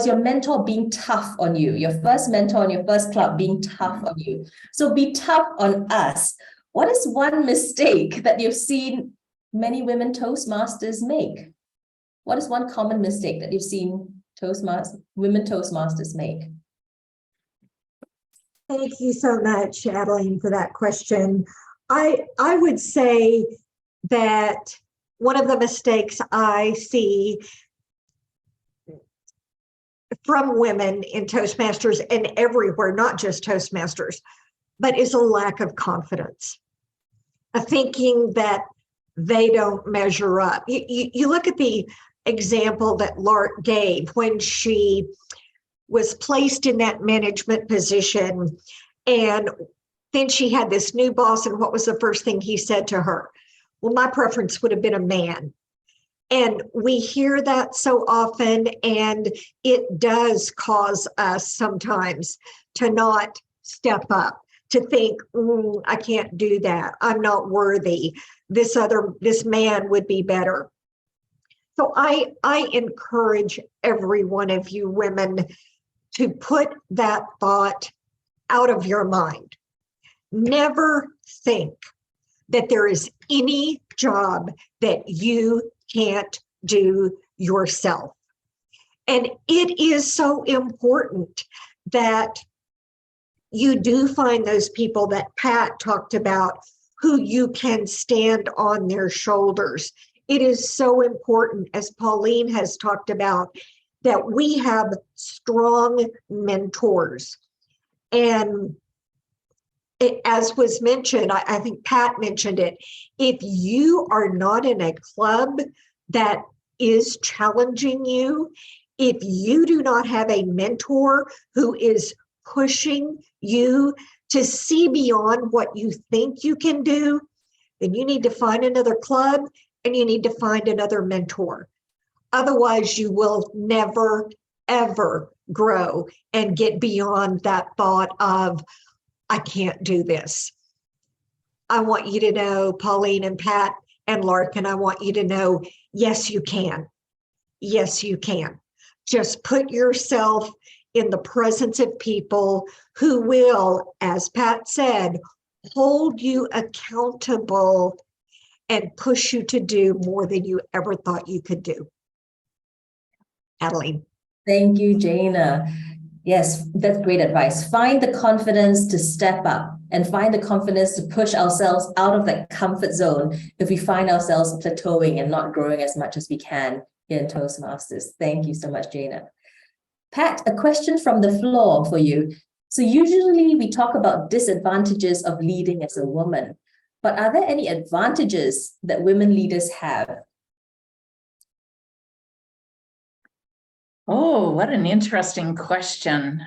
your mentor being tough on you, your first mentor in your first club being tough on you. So be tough on us. What is one mistake that you've seen many women Toastmasters make? What is one common mistake that you've seen women Toastmasters make? Thank you so much, Adeline, for that question. I would say that one of the mistakes I see from women in Toastmasters and everywhere, not just Toastmasters, but is a lack of confidence, of thinking that they don't measure up. You look at the example that Lark gave when she was placed in that management position, and then she had this new boss, and what was the first thing he said to her? Well, my preference would have been a man. And we hear that so often, and it does cause us sometimes to not step up, to think, I can't do that. I'm not worthy. This man would be better. So I encourage every one of you women to put that thought out of your mind. Never think that there is any job that you can't do yourself. And it is so important that you do find those people that Pat talked about who you can stand on their shoulders. It is so important, as Pauline has talked about, that we have strong mentors. And as was mentioned, I think Pat mentioned it, if you are not in a club that is challenging you, if you do not have a mentor who is pushing you to see beyond what you think you can do, then you need to find another club and you need to find another mentor. Otherwise, you will never, ever grow and get beyond that thought of, I can't do this. I want you to know, Pauline and Pat and Lark, and I want you to know, yes, you can. Yes, you can. Just put yourself in the presence of people who will, as Pat said, hold you accountable and push you to do more than you ever thought you could do. Adeline. Thank you, Jana. Yes, that's great advice. Find the confidence to step up and find the confidence to push ourselves out of that comfort zone if we find ourselves plateauing and not growing as much as we can here in Toastmasters. Thank you so much, Jana. Pat, a question from the floor for you. So usually we talk about disadvantages of leading as a woman, but are there any advantages that women leaders have? Oh, what an interesting question.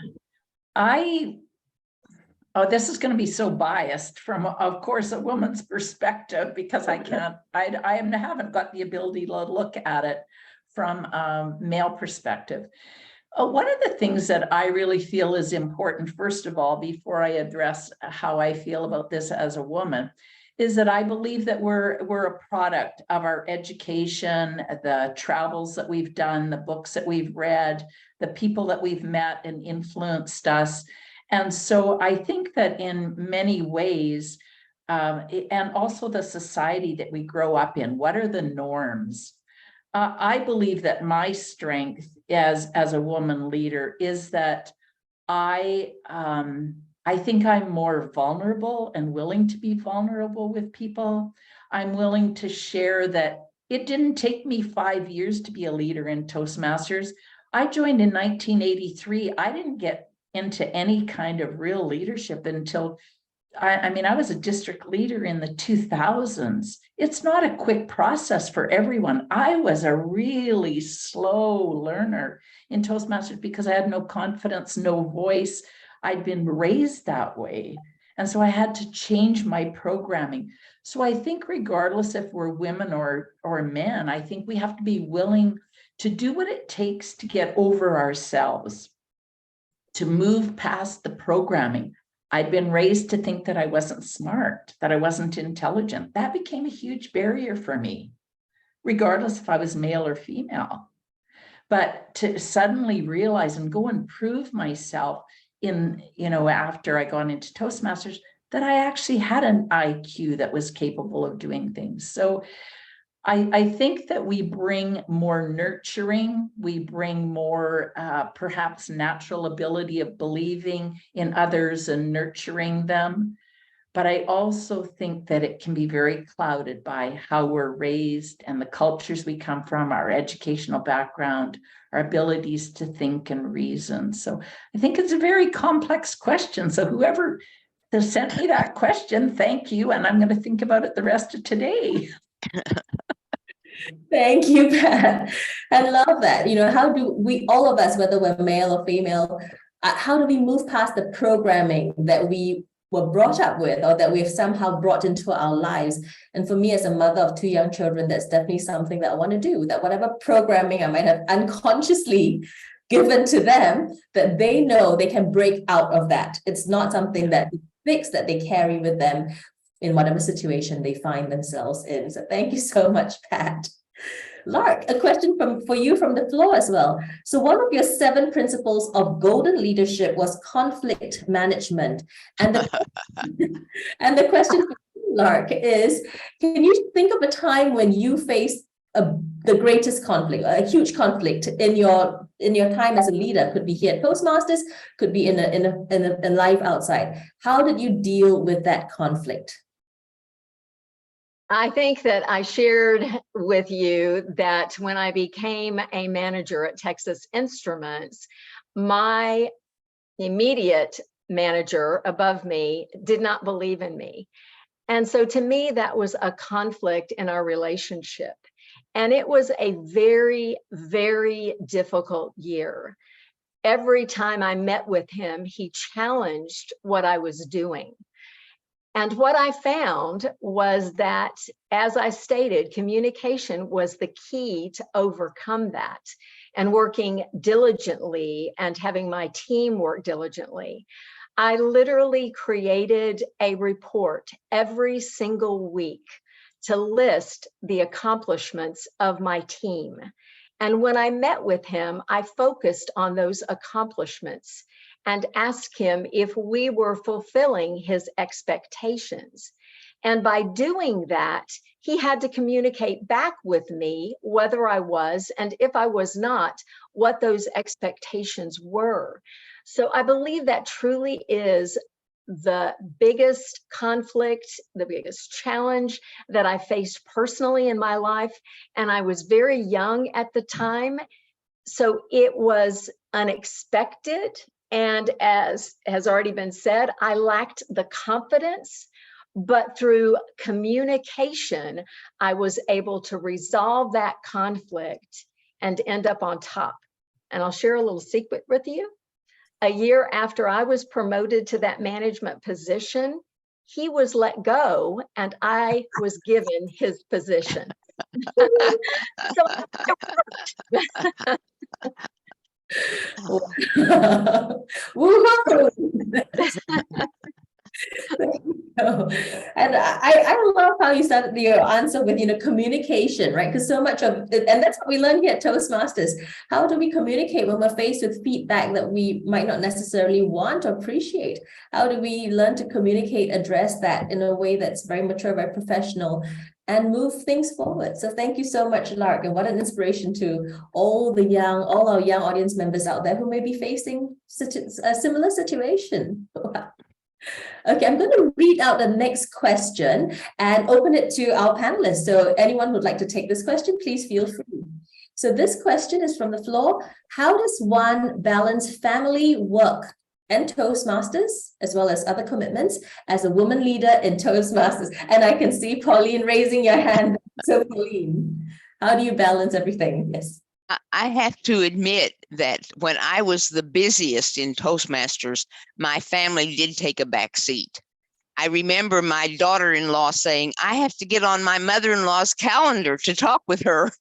This is going to be so biased from, of course, a woman's perspective, because I haven't got the ability to look at it from a male perspective. One of the things that I really feel is important, first of all, before I address how I feel about this as a woman, is that I believe that we're a product of our education, the travels that we've done, the books that we've read, the people that we've met and influenced us. And so I think that in many ways, and also the society that we grow up in, what are the norms? I believe that my strength as a woman leader is that I think I'm more vulnerable and willing to be vulnerable with people. I'm willing to share that it didn't take me 5 years to be a leader in Toastmasters. I joined in 1983. I didn't get into any kind of real leadership until I was a district leader in the 2000s. It's not a quick process for everyone. I was a really slow learner in Toastmasters because I had no confidence, no voice. I'd been raised that way. And so I had to change my programming. So I think regardless if we're women or men, I think we have to be willing to do what it takes to get over ourselves, to move past the programming. I'd been raised to think that I wasn't smart, that I wasn't intelligent. That became a huge barrier for me, regardless if I was male or female. But to suddenly realize and go and prove myself after I got into Toastmasters, that I actually had an IQ that was capable of doing things. So I think that we bring more nurturing, we bring more perhaps natural ability of believing in others and nurturing them. But I also think that it can be very clouded by how we're raised and the cultures we come from, our educational background, our abilities to think and reason. So I think it's a very complex question. So whoever sent me that question, thank you. And I'm going to think about it the rest of today. Thank you, Pat. I love that. How do we, all of us, whether we're male or female, how do we move past the programming that we were brought up with, or that we've somehow brought into our lives. And for me, as a mother of 2 young children, that's definitely something that I want to do, that whatever programming I might have unconsciously given to them, that they know they can break out of that. It's not something that they fix, that they carry with them in whatever situation they find themselves in. So thank you so much, Pat. Lark, a question for you from the floor as well. So one of your 7 principles of golden leadership was conflict management. And the question for you, Lark, is, can you think of a time when you faced the greatest conflict, a huge conflict in your time as a leader? Could be here at Toastmasters, could be in life outside. How did you deal with that conflict? I think that I shared with you that when I became a manager at Texas Instruments, my immediate manager above me did not believe in me. And so to me, that was a conflict in our relationship. And it was a very, very difficult year. Every time I met with him, he challenged what I was doing. And what I found was that, as I stated, communication was the key to overcome that, and working diligently and having my team work diligently. I literally created a report every single week to list the accomplishments of my team. And when I met with him, I focused on those accomplishments and asked him if we were fulfilling his expectations. And by doing that, he had to communicate back with me whether I was, and if I was not, what those expectations were. So I believe that truly is the biggest conflict, the biggest challenge that I faced personally in my life. And I was very young at the time, so it was unexpected. And as has already been said, I lacked the confidence, but through communication, I was able to resolve that conflict and end up on top. And I'll share a little secret with you. A year after I was promoted to that management position, he was let go and I was given his position. So Woo-hoo! And I love how you started your answer with, communication, right? Because so much of it, and that's what we learn here at Toastmasters. How do we communicate when we're faced with feedback that we might not necessarily want or appreciate? How do we learn to communicate, address that in a way that's very mature, very professional, and move things forward? So thank you so much, Lark, and what an inspiration to all our young audience members out there who may be facing such a similar situation. Okay, I'm going to read out the next question and open it to our panelists. So anyone who'd like to take this question, please feel free. So this question is from the floor. How does one balance family, work, and Toastmasters, as well as other commitments, as a woman leader in Toastmasters? And I can see Pauline raising your hand. So Pauline, how do you balance everything? Yes. I have to admit that when I was the busiest in Toastmasters, my family did take a back seat. I remember my daughter-in-law saying, I have to get on my mother-in-law's calendar to talk with her.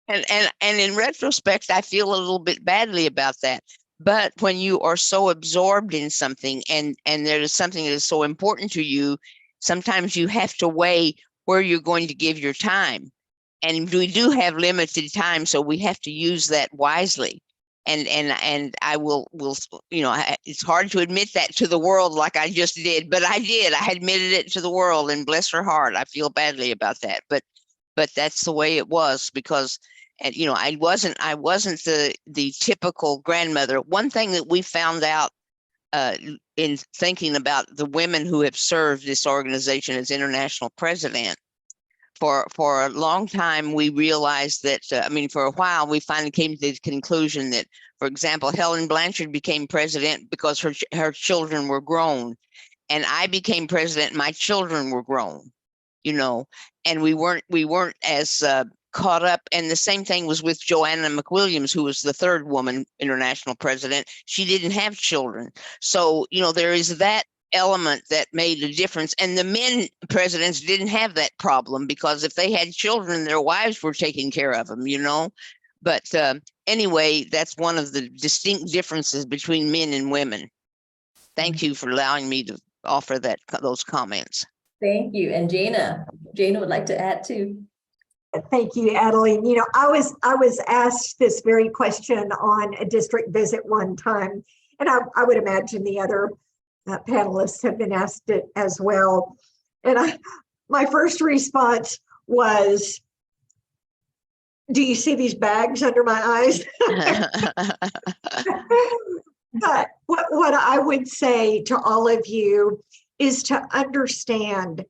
And in retrospect, I feel a little bit badly about that. But when you are so absorbed in something and there is something that is so important to you, sometimes you have to weigh where you're going to give your time. And we do have limited time, so we have to use that wisely. And I will, it's hard to admit that to the world like I just did, but I did. I admitted it to the world, and bless her heart, I feel badly about that. But that's the way it was, because, I wasn't the typical grandmother. One thing that we found out in thinking about the women who have served this organization as international president, for a long time, we realized that, for a while, we finally came to the conclusion that, for example, Helen Blanchard became president because her children were grown, and I became president, my children were grown, and we weren't as caught up. And the same thing was with Joanna McWilliams, who was the third woman international president. She didn't have children. So, there is that element that made a difference. And the men presidents didn't have that problem, because if they had children, their wives were taking care of them, you know. But anyway, that's one of the distinct differences between men and women. Thank you for allowing me to offer those comments. Thank you. And Jana would like to add too. Thank you, Adeline. You know, I was asked this very question on a district visit one time, and I would imagine the other panelists have been asked it as well. And my first response was, do you see these bags under my eyes? But what I would say to all of you is to understand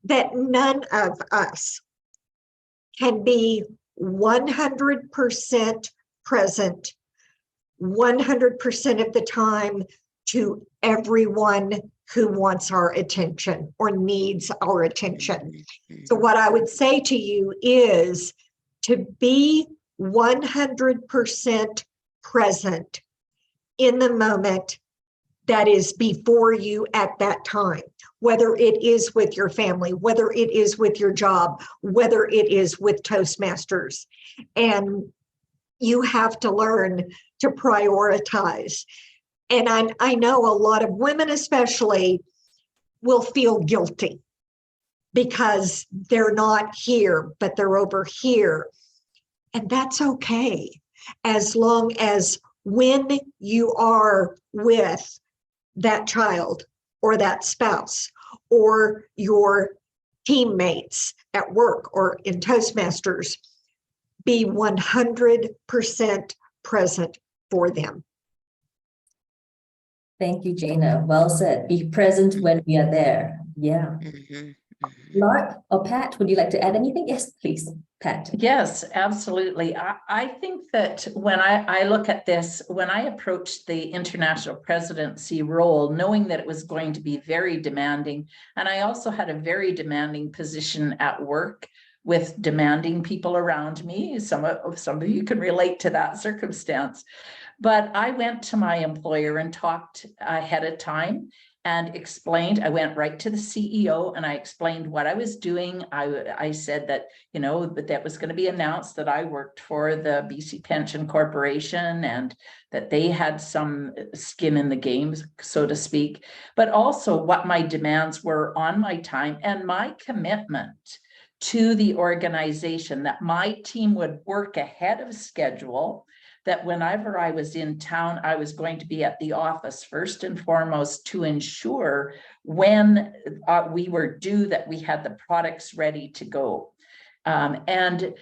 that none of us can be 100% present 100% of the time to everyone who wants our attention or needs our attention. So what I would say to you is to be 100% present in the moment that is before you at that time, whether it is with your family, whether it is with your job, whether it is with Toastmasters. And you have to learn to prioritize. And I know a lot of women especially will feel guilty because they're not here, but they're over here. And that's okay, as long as when you are with that child or that spouse or your teammates at work or in Toastmasters, be 100% present for them. Thank you, Jana. Well said. Be present when we are there. Yeah. Lark or Pat, would you like to add anything? Yes, please, Pat. Yes, absolutely. I think that when I look at this, when I approached the international presidency role, knowing that it was going to be very demanding, and I also had a very demanding position at work with demanding people around me. Some of you can relate to that circumstance. But I went to my employer and talked ahead of time and explained. I went right to the CEO and I explained what I was doing. I said that, you know, that was going to be announced that I worked for the BC Pension Corporation and that they had some skin in the game, so to speak, but also what my demands were on my time and my commitment to the organization, that my team would work ahead of schedule, that whenever I was in town, I was going to be at the office first and foremost to ensure when we were due that we had the products ready to go. And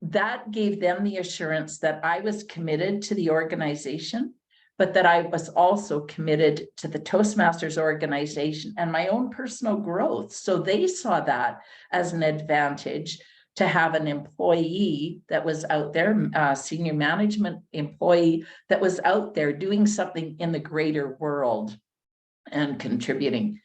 that gave them the assurance that I was committed to the organization, but that I was also committed to the Toastmasters organization and my own personal growth. So they saw that as an advantage to have an employee that was out there, senior management employee that was out there doing something in the greater world and contributing.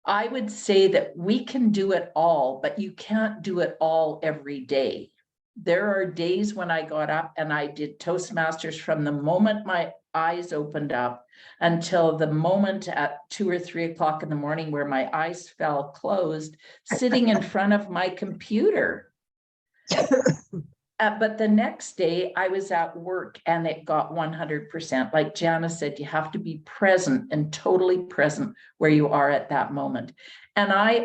I would say that we can do it all, but you can't do it all every day. There are days when I got up and I did Toastmasters from the moment my eyes opened up until the moment at 2 or 3 o'clock in the morning where my eyes fell closed, sitting in front of my computer. But the next day I was at work and it got 100%. Like Jana said, you have to be present and totally present where you are at that moment. And I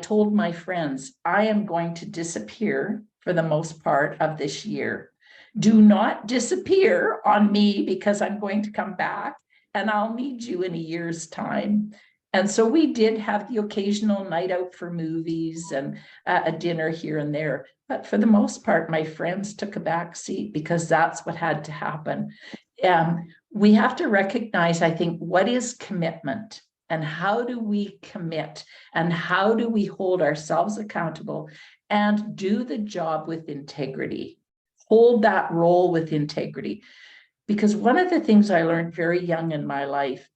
told my friends, I am going to disappear for the most part of this year. Do not disappear on me because I'm going to come back and I'll need you in a year's time. And so we did have the occasional night out for movies and a dinner here and there. But for the most part, my friends took a back seat because that's what had to happen. We have to recognize, I think, what is commitment and how do we commit and how do we hold ourselves accountable and do the job with integrity, hold that role with integrity. Because one of the things I learned very young in my life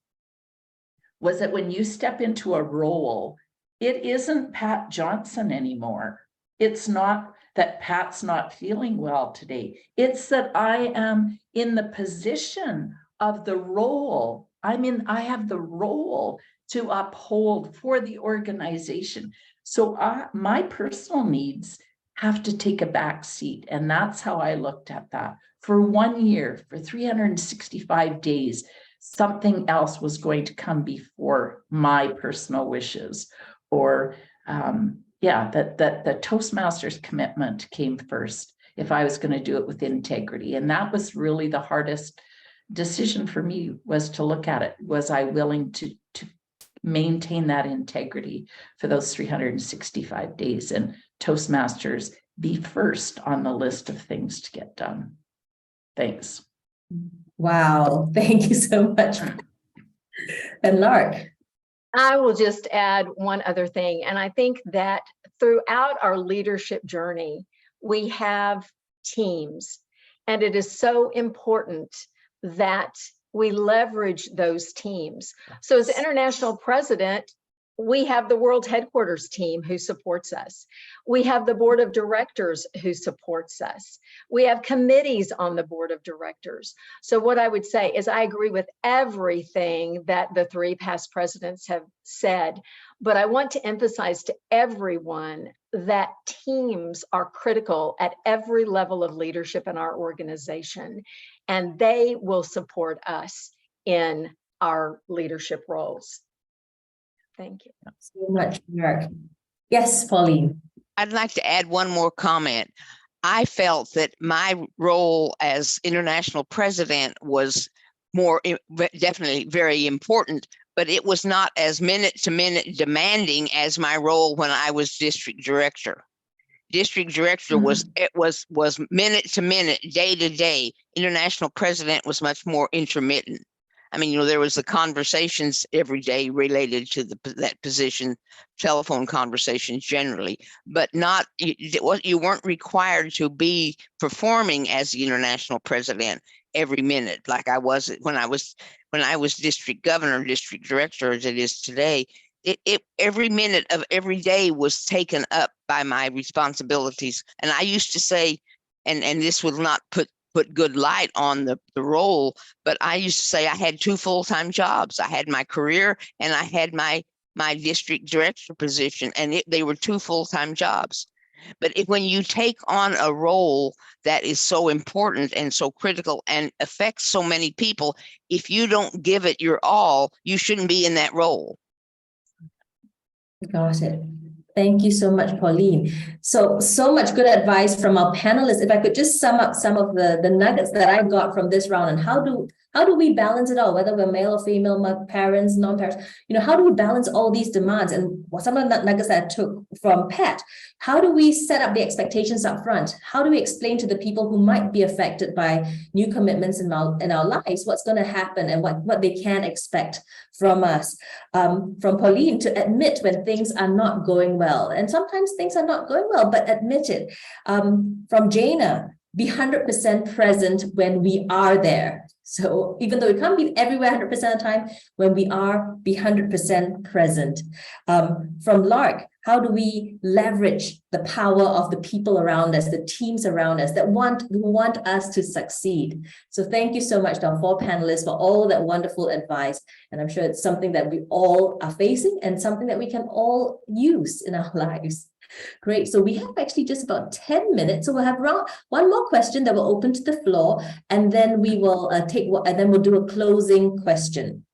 was that when you step into a role, it isn't Pat Johnson anymore. It's not that Pat's not feeling well today. It's that I am in the position of the role. I have the role to uphold for the organization. So my personal needs have to take a back seat. And that's how I looked at that. For 1 year, for 365 days, something else was going to come before my personal wishes. Or that the Toastmasters commitment came first if I was going to do it with integrity. And that was really the hardest decision for me, was to look at it. Was I willing to maintain that integrity for those 365 days, and Toastmasters be first on the list of things to get done? Thanks. Wow, thank you so much. And Lark. I will just add one other thing. And I think that throughout our leadership journey, we have teams. And it is so important that we leverage those teams. So as international president, we have the world headquarters team who supports us. We have the board of directors who supports us. We have committees on the board of directors. So what I would say is I agree with everything that the 3 past presidents have said, but I want to emphasize to everyone that teams are critical at every level of leadership in our organization, and they will support us in our leadership roles. Thank you so much, Lark. Yes, Pauline. I'd like to add one more comment. I felt that my role as international president was definitely very important, but it was not as minute-to-minute demanding as my role when I was district director. District director was minute-to-minute, day-to-day. International president was much more intermittent. I mean, there was the conversations every day related to that position, telephone conversations generally, but not, you weren't required to be performing as the international president every minute like I was when I was district governor, district director, as it is today. Every minute of every day was taken up by my responsibilities. And I used to say, and this will not put good light on the role, but I used to say I had 2 full-time jobs. I had my career and I had my district director position, and they were 2 full-time jobs. But when you take on a role that is so important and so critical and affects so many people, if you don't give it your all, you shouldn't be in that role. Got it. Thank you so much, Pauline. So much good advice from our panelists. If I could just sum up some of the nuggets that I got from this round, and how do we balance it all, whether we're male or female, parents, non-parents, how do we balance all these demands? And some of the nuggets that I took from Pat, how do we set up the expectations up front? How do we explain to the people who might be affected by new commitments in our lives what's going to happen and what they can expect from us? From Pauline, to admit when things are not going well. And sometimes things are not going well, but admit it. From Jana, be 100% present when we are there. So even though we can't be everywhere 100% of the time, when we are, be 100% present. From Lark, how do we leverage the power of the people around us, the teams around us who want us to succeed? So thank you so much to our 4 panelists for all that wonderful advice. And I'm sure it's something that we all are facing and something that we can all use in our lives. Great. So we have actually just about 10 minutes. So we'll have one more question that will open to the floor, and then we will we'll do a closing question.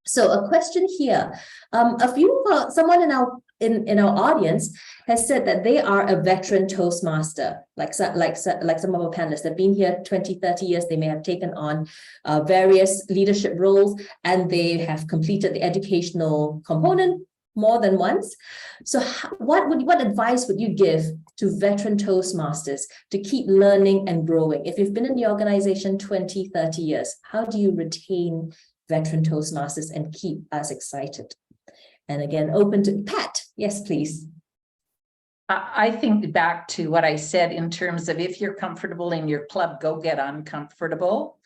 So a question here. Someone in our audience has said that they are a veteran Toastmaster, like some of our panelists. They've been here 20, 30 years. They may have taken on various leadership roles, and they have completed the educational component more than once. So what advice would you give to veteran Toastmasters to keep learning and growing? If you've been in the organization 20, 30 years, how do you retain veteran Toastmasters and keep us excited? And again, open to Pat. Yes, please. I think back to what I said in terms of, if you're comfortable in your club, go get uncomfortable.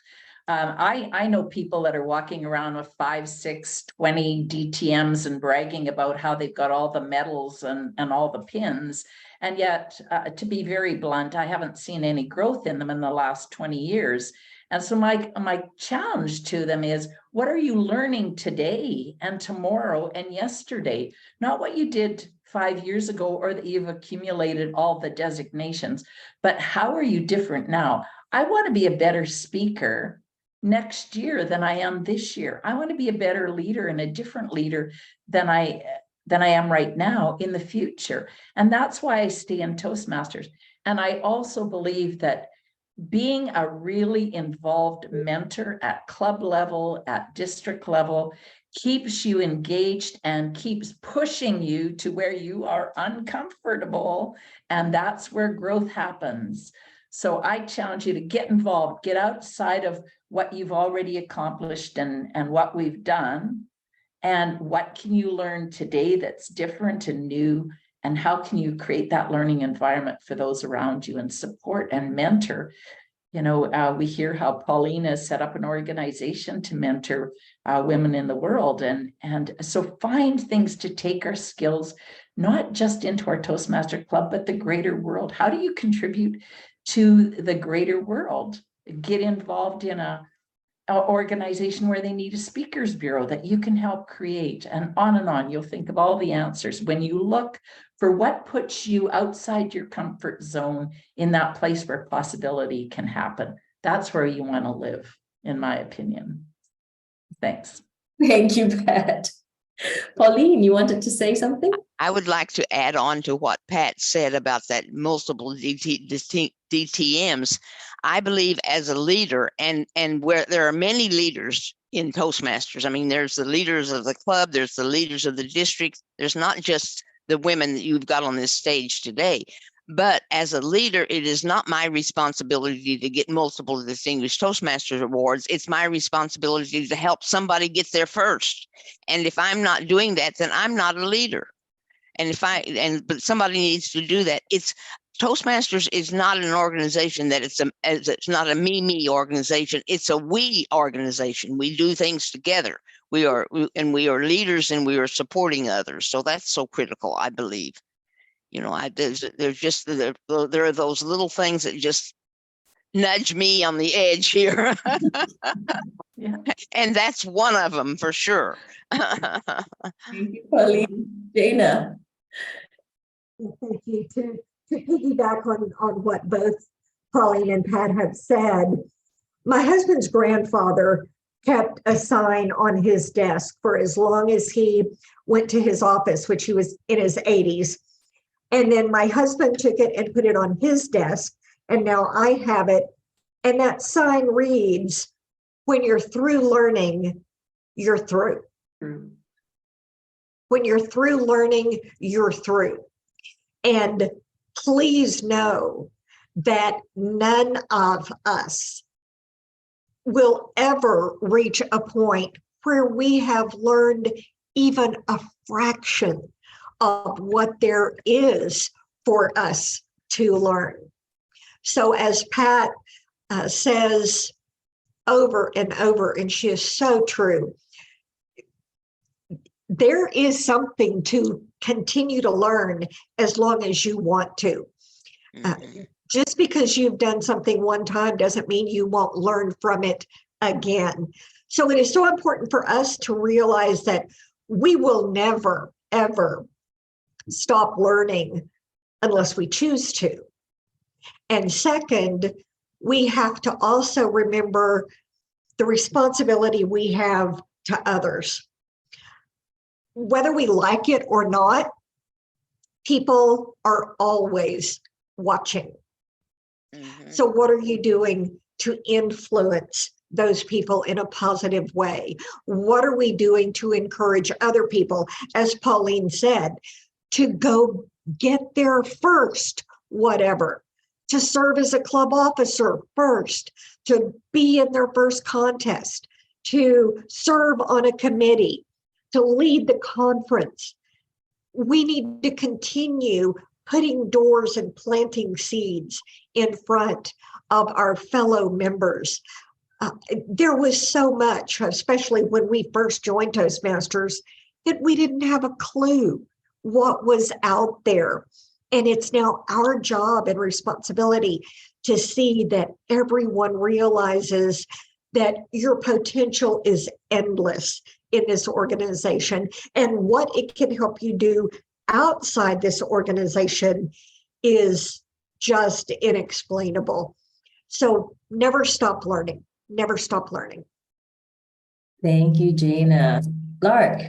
I know people that are walking around with 5, 6, 20 DTMs and bragging about how they've got all the medals and all the pins. And yet, to be very blunt, I haven't seen any growth in them in the last 20 years. And so my challenge to them is, what are you learning today and tomorrow and yesterday? Not what you did 5 years ago or that you've accumulated all the designations, but how are you different now? I want to be a better speaker next year than I am this year. I want to be a better leader and a different leader than I am right now in the future. And that's why I stay in Toastmasters. And I also believe that being a really involved mentor at club level, at district level, keeps you engaged and keeps pushing you to where you are uncomfortable. And that's where growth happens. So I challenge you to get involved, get outside of what you've already accomplished and what we've done. And what can you learn today that's different and new? And how can you create that learning environment for those around you and support and mentor? You know, we hear how Pauline has set up an organization to mentor women in the world. And so find things to take our skills, not just into our Toastmaster Club, but the greater world. How do you contribute to the greater world? Get involved in a organization where they need a speakers bureau that you can help create, and on. You'll think of all the answers when you look for what puts you outside your comfort zone, in that place where possibility can happen. That's where you want to live, in my opinion. Thanks. Thank you, Pat. Pauline, you wanted to say something? I would like to add on to what Pat said about that multiple DTMs. I believe as a leader, and where there are many leaders in Toastmasters. I mean, there's the leaders of the club, there's the leaders of the district. There's not just the women that you've got on this stage today. But as a leader, it is not my responsibility to get multiple Distinguished Toastmasters awards. It's my responsibility to help somebody get there first. And if I'm not doing that, then I'm not a leader. And but somebody needs to do that. Toastmasters is not an organization that it's not a me organization. It's a we organization. We do things together. We are leaders, and we are supporting others. So that's so critical, I believe. You know, there are those little things that just nudge me on the edge here. Yeah. And that's one of them for sure. Thank you, Pauline. Jana. Thank you. To piggyback on what both Pauline and Pat have said, my husband's grandfather kept a sign on his desk for as long as he went to his office, which he was in his 80s. And then my husband took it and put it on his desk, and now I have it. And that sign reads, when you're through learning, you're through. True. When you're through learning, you're through. And please know that none of us will ever reach a point where we have learned even a fraction of what there is for us to learn. So as Pat says over and over, and she is so true, there is something to continue to learn as long as you want to. Just because you've done something one time doesn't mean you won't learn from it again. So it is so important for us to realize that we will never, ever stop learning unless we choose to. And second, we have to also remember the responsibility we have to others. Whether we like it or not, people are always watching. So what are you doing to influence those people in a positive way? What are we doing to encourage other people, as Pauline said, to go get there first, whatever, to serve as a club officer first, to be in their first contest, to serve on a committee, to lead the conference? We need to continue putting doors and planting seeds in front of our fellow members. There was so much, especially when we first joined Toastmasters, that we didn't have a clue what was out there. And it's now our job and responsibility to see that everyone realizes that your potential is endless in this organization, and what it can help you do outside this organization is just inexplainable. So never stop learning, never stop learning. Thank you, Jana. Lark.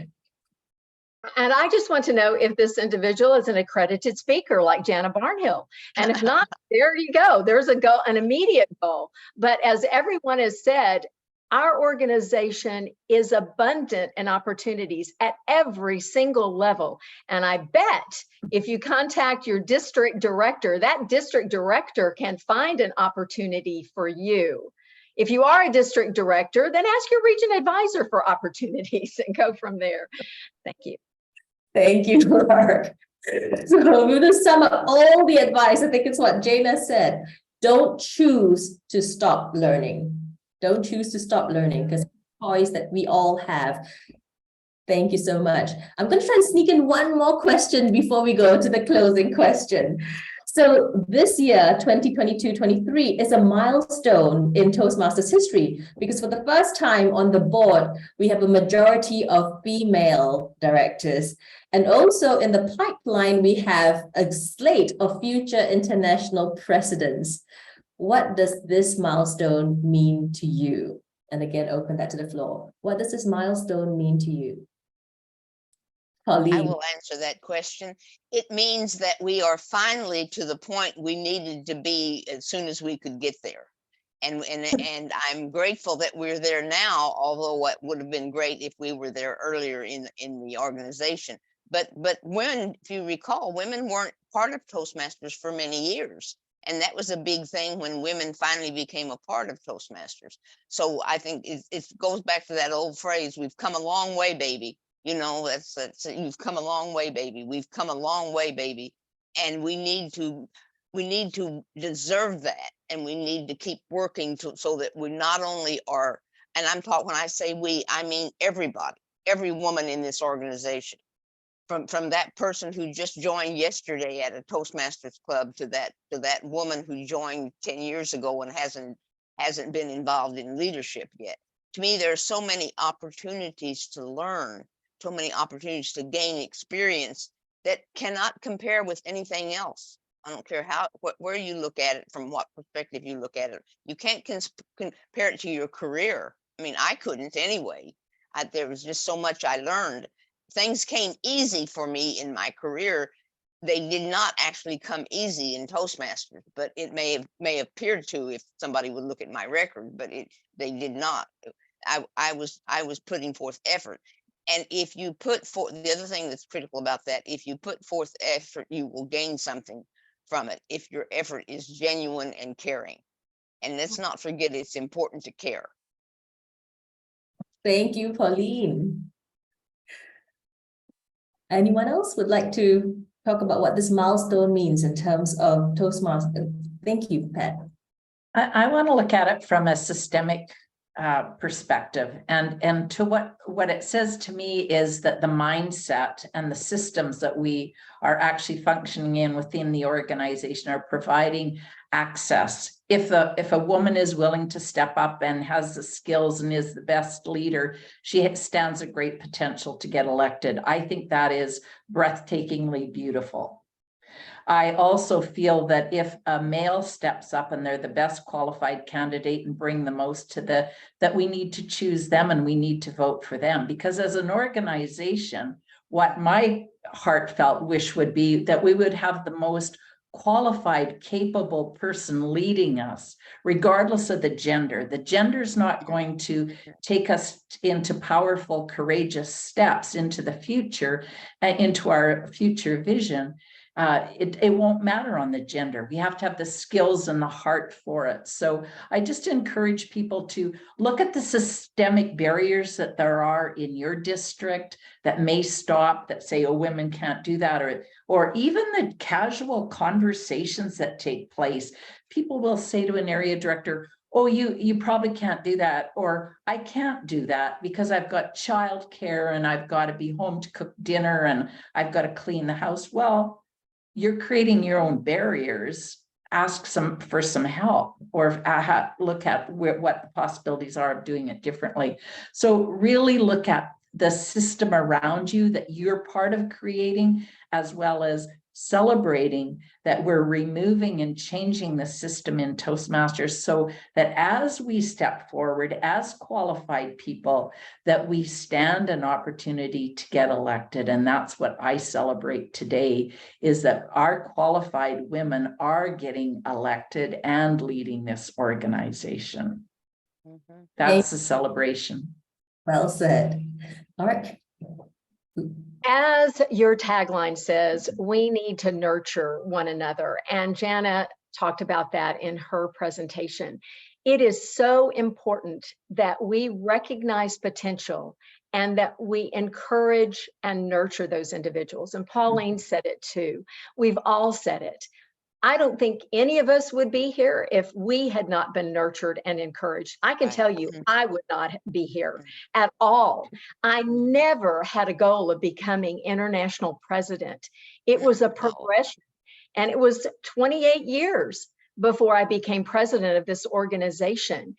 And I just want to know if this individual is an accredited speaker like Jana Barnhill. And if not, there you go. There's a goal, an immediate goal. But as everyone has said, our organization is abundant in opportunities at every single level. And I bet if you contact your district director, that district director can find an opportunity for you. If you are a district director, then ask your region advisor for opportunities and go from there. Thank you. Thank you, Lark. So we're going to sum up all the advice. I think it's what Jana said. Don't choose to stop learning. Don't choose to stop learning, because it's a choice that we all have. Thank you so much. I'm going to try and sneak in one more question before we go to the closing question. So this year, 2022-23, is a milestone in Toastmasters history, because for the first time on the board, we have a majority of female directors. And also in the pipeline, we have a slate of future international presidents. What does this milestone mean to you? And again, open that to the floor. What does this milestone mean to you? Pauline. I will answer that question. It means that we are finally to the point we needed to be as soon as we could get there. And I'm grateful that we're there now, although what would have been great if we were there earlier in the organization. But when, if you recall, women weren't part of Toastmasters for many years. And that was a big thing when women finally became a part of Toastmasters. So I think it goes back to that old phrase, we've come a long way, baby. You know, that's you've come a long way, baby. We've come a long way, baby. And we need to deserve that. And we need to keep working so that we not only are, and I'm talking, when I say we, I mean everybody, every woman in this organization. From that person who just joined yesterday at a Toastmasters club to that woman who joined 10 years ago and hasn't been involved in leadership yet. To me, there are so many opportunities to learn, so many opportunities to gain experience that cannot compare with anything else. I don't care where you look at it, from what perspective you look at it. You can't compare it to your career. I mean, I couldn't anyway. There was just so much I learned. Things came easy for me in my career. They did not actually come easy in Toastmasters, but it may appear to if somebody would look at my record, but they did not. I was putting forth effort. And if you put forth, the other thing that's critical about that, if you put forth effort, you will gain something from it if your effort is genuine and caring. And let's not forget, it's important to care. Thank you, Pauline. Anyone else would like to talk about what this milestone means in terms of Toastmasters? Thank you, Pat. I want to look at it from a systemic perspective, and to what it says to me is that the mindset and the systems that we are actually functioning in within the organization are providing access. If a woman is willing to step up and has the skills and is the best leader, she stands a great potential to get elected. I think that is breathtakingly beautiful. I also feel that if a male steps up and they're the best qualified candidate and bring the most to that we need to choose them and we need to vote for them. Because as an organization, what my heartfelt wish would be that we would have the most qualified, capable person leading us, regardless of the gender. The gender's not going to take us into powerful, courageous steps into the future, into our future vision. It won't matter on the gender. We have to have the skills and the heart for it. So I just encourage people to look at the systemic barriers that there are in your district that may stop, that say, oh, women can't do that, or even the casual conversations that take place. People will say to an area director, oh, you probably can't do that, or I can't do that because I've got childcare and I've got to be home to cook dinner and I've got to clean the house. Well, you're creating your own barriers ask for some help, or look at what the possibilities are of doing it differently. So really look at the system around you that you're part of creating, as well as celebrating that we're removing and changing the system in Toastmasters, so that as we step forward as qualified people, that we stand an opportunity to get elected. And that's what I celebrate today, is that our qualified women are getting elected and leading this organization. That's a celebration. Well said. All right. As your tagline says, we need to nurture one another. And Jana talked about that in her presentation. It is so important that we recognize potential and that we encourage and nurture those individuals. And Pauline said it too. We've all said it. I don't think any of us would be here if we had not been nurtured and encouraged. I can tell you, I would not be here at all. I never had a goal of becoming international president. It was a progression, and it was 28 years before I became president of this organization.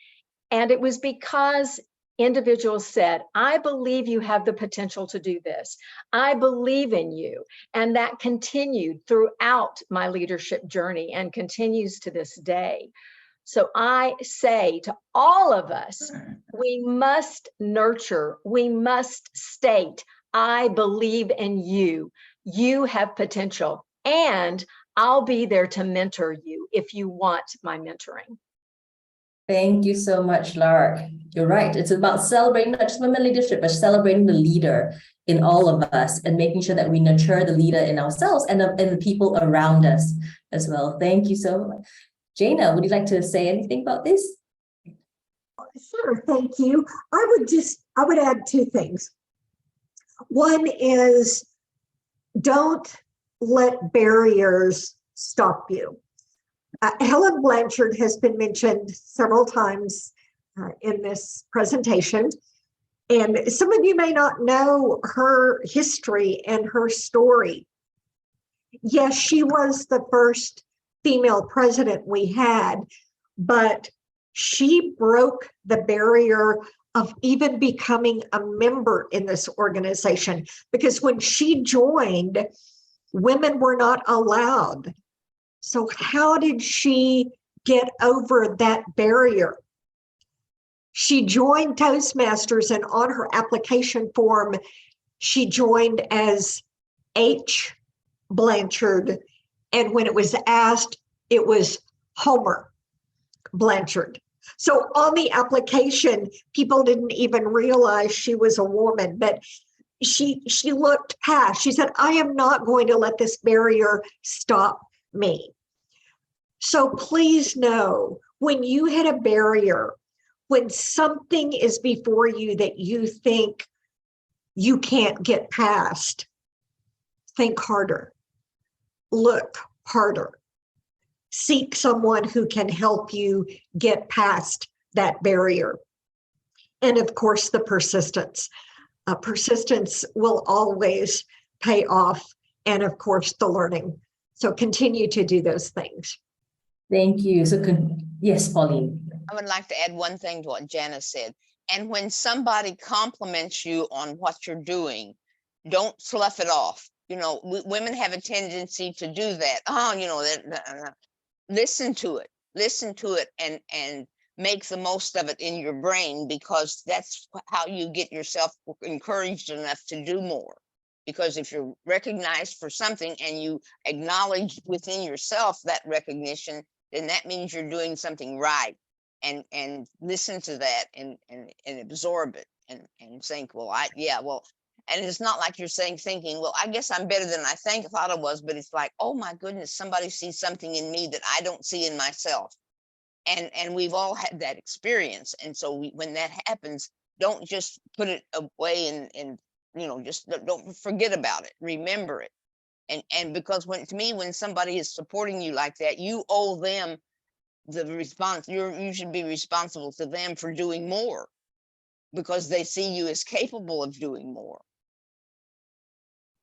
And it was because individuals said, I believe you have the potential to do this. I believe in you. And that continued throughout my leadership journey and continues to this day. So I say to all of us, we must nurture, we must state, I believe in you. You have potential, and I'll be there to mentor you if you want my mentoring. Thank you so much, Lark. You're right. It's about celebrating not just women leadership, but celebrating the leader in all of us and making sure that we nurture the leader in ourselves and the people around us as well. Thank you so much. Jana, would you like to say anything about this? Sure, thank you. I would add two things. One is, don't let barriers stop you. Helen Blanchard has been mentioned several times in this presentation, and some of you may not know her history and her story. Yes, she was the first female president we had, but she broke the barrier of even becoming a member in this organization, because when she joined, women were not allowed. So how did she get over that barrier? She joined Toastmasters, and on her application form, she joined as H. Blanchard. And when it was asked, it was Homer Blanchard. So on the application, people didn't even realize she was a woman, but she looked past. She said, I am not going to let this barrier stop me. So please know, when you hit a barrier, when something is before you that you think you can't get past, think harder, look harder, seek someone who can help you get past that barrier. And of course, the persistence. Persistence will always pay off, and of course, the learning. So continue to do those things. Thank you. So yes, Pauline. I would like to add one thing to what Jana said. And when somebody compliments you on what you're doing, don't slough it off. You know, women have a tendency to do that. Oh, you know, listen to it and make the most of it in your brain, because that's how you get yourself encouraged enough to do more. Because if you're recognized for something and you acknowledge within yourself that recognition, then that means you're doing something right. And listen to that and absorb it and think, well, and it's not like you're thinking, well, I guess I'm better than I thought I was, but it's like, oh my goodness, somebody sees something in me that I don't see in myself. And we've all had that experience. And so when that happens, don't just put it away and you know, just don't forget about it. Remember it. And because to me, when somebody is supporting you like that, you owe them the response. You should be responsible to them for doing more, because they see you as capable of doing more.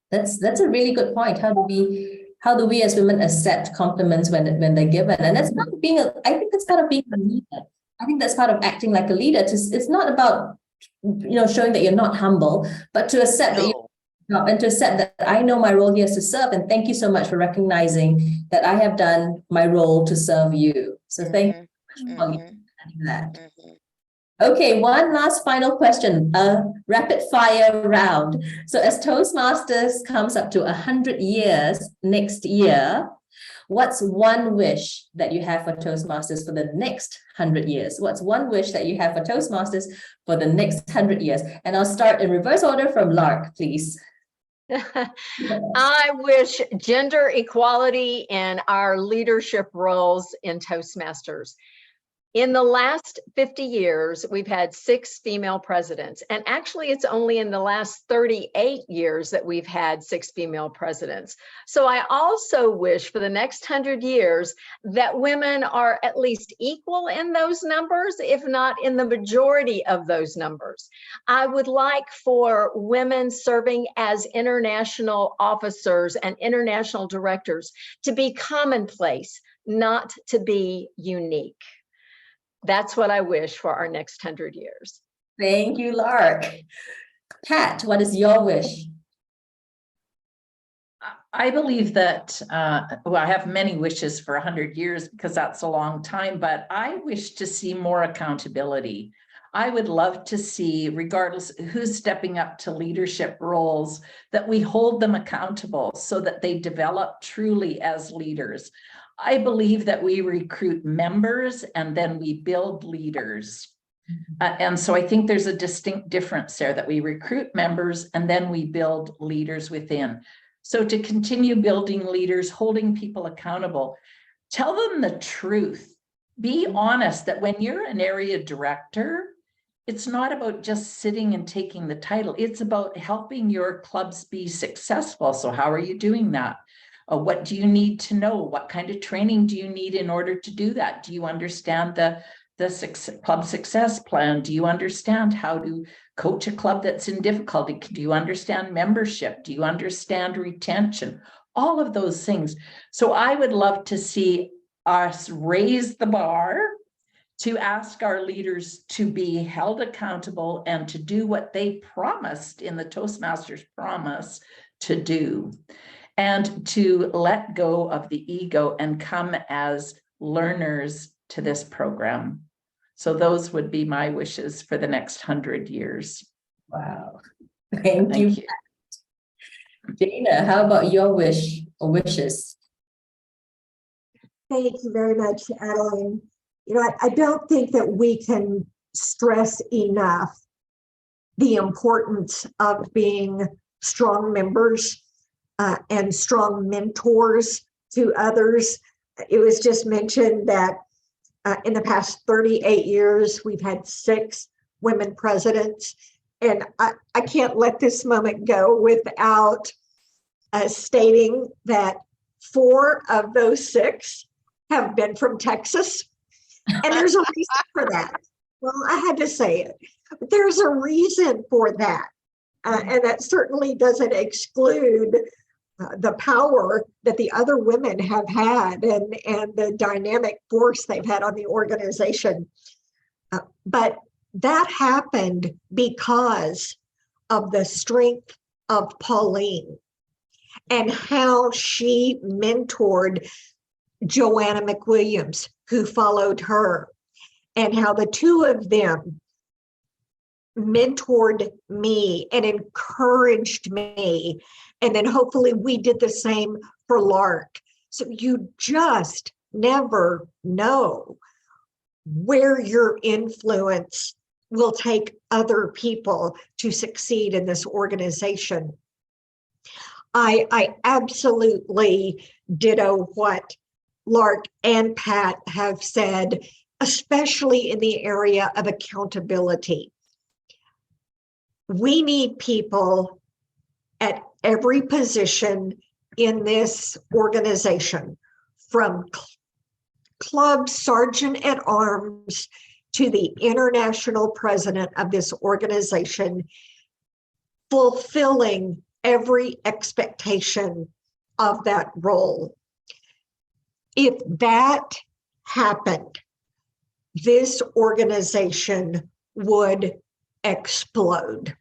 That's a really good point. How do we how do we as women accept compliments when they're given? And that's not being I think that's part of being a leader. I think that's part of acting like a leader. It's not about, showing that you're not humble, but to accept that you and to accept that I know my role here is to serve. And thank you so much for recognizing that I have done my role to serve you. So thank you for that. Okay, one last final question, a rapid fire round. So as Toastmasters comes up to 100 years next year, what's one wish that you have for Toastmasters for the next 100 years? What's one wish that you have for Toastmasters for the next 100 years? And I'll start in reverse order from Lark, please. I wish gender equality in our leadership roles in Toastmasters. In the last 50 years, we've had 6 female presidents. And actually, it's only in the last 38 years that we've had 6 female presidents. So I also wish for the next 100 years that women are at least equal in those numbers, if not in the majority of those numbers. I would like for women serving as international officers and international directors to be commonplace, not to be unique. That's what I wish for our next 100 years. Thank you, Lark. Pat, what is your wish? I believe that, I have many wishes for 100 years because that's a long time, but I wish to see more accountability. I would love to see, regardless who's stepping up to leadership roles, that we hold them accountable so that they develop truly as leaders. I believe that we recruit members and then we build leaders. And so I think there's a distinct difference there, that we recruit members and then we build leaders within. So to continue building leaders, holding people accountable, tell them the truth. Be honest that when you're an area director, it's not about just sitting and taking the title. It's about helping your clubs be successful. So how are you doing that? What do you need to know? What kind of training do you need in order to do that? Do you understand the club success plan? Do you understand how to coach a club that's in difficulty? Do you understand membership? Do you understand retention? All of those things. So I would love to see us raise the bar to ask our leaders to be held accountable and to do what they promised in the Toastmasters promise to do, and to let go of the ego and come as learners to this program. So those would be my wishes for the next 100 years. Wow. Thank you. Jana, how about your wish or wishes? Thank you very much, Adeline. I don't think that we can stress enough the importance of being strong members and strong mentors to others. It was just mentioned that in the past 38 years, we've had 6 women presidents. And I can't let this moment go without stating that 4 of those 6 have been from Texas. And there's a reason for that. Well, I had to say it. But there's a reason for that. And that certainly doesn't exclude the power that the other women have had and the dynamic force they've had on the organization. But that happened because of the strength of Pauline and how she mentored Joanna McWilliams, who followed her, and how the 2 of them mentored me and encouraged me. And then hopefully we did the same for Lark. So you just never know where your influence will take other people to succeed in this organization. I absolutely ditto what Lark and Pat have said, especially in the area of accountability. We need people at every position in this organization, from club sergeant at arms to the international president of this organization, fulfilling every expectation of that role. If that happened, this organization would explode.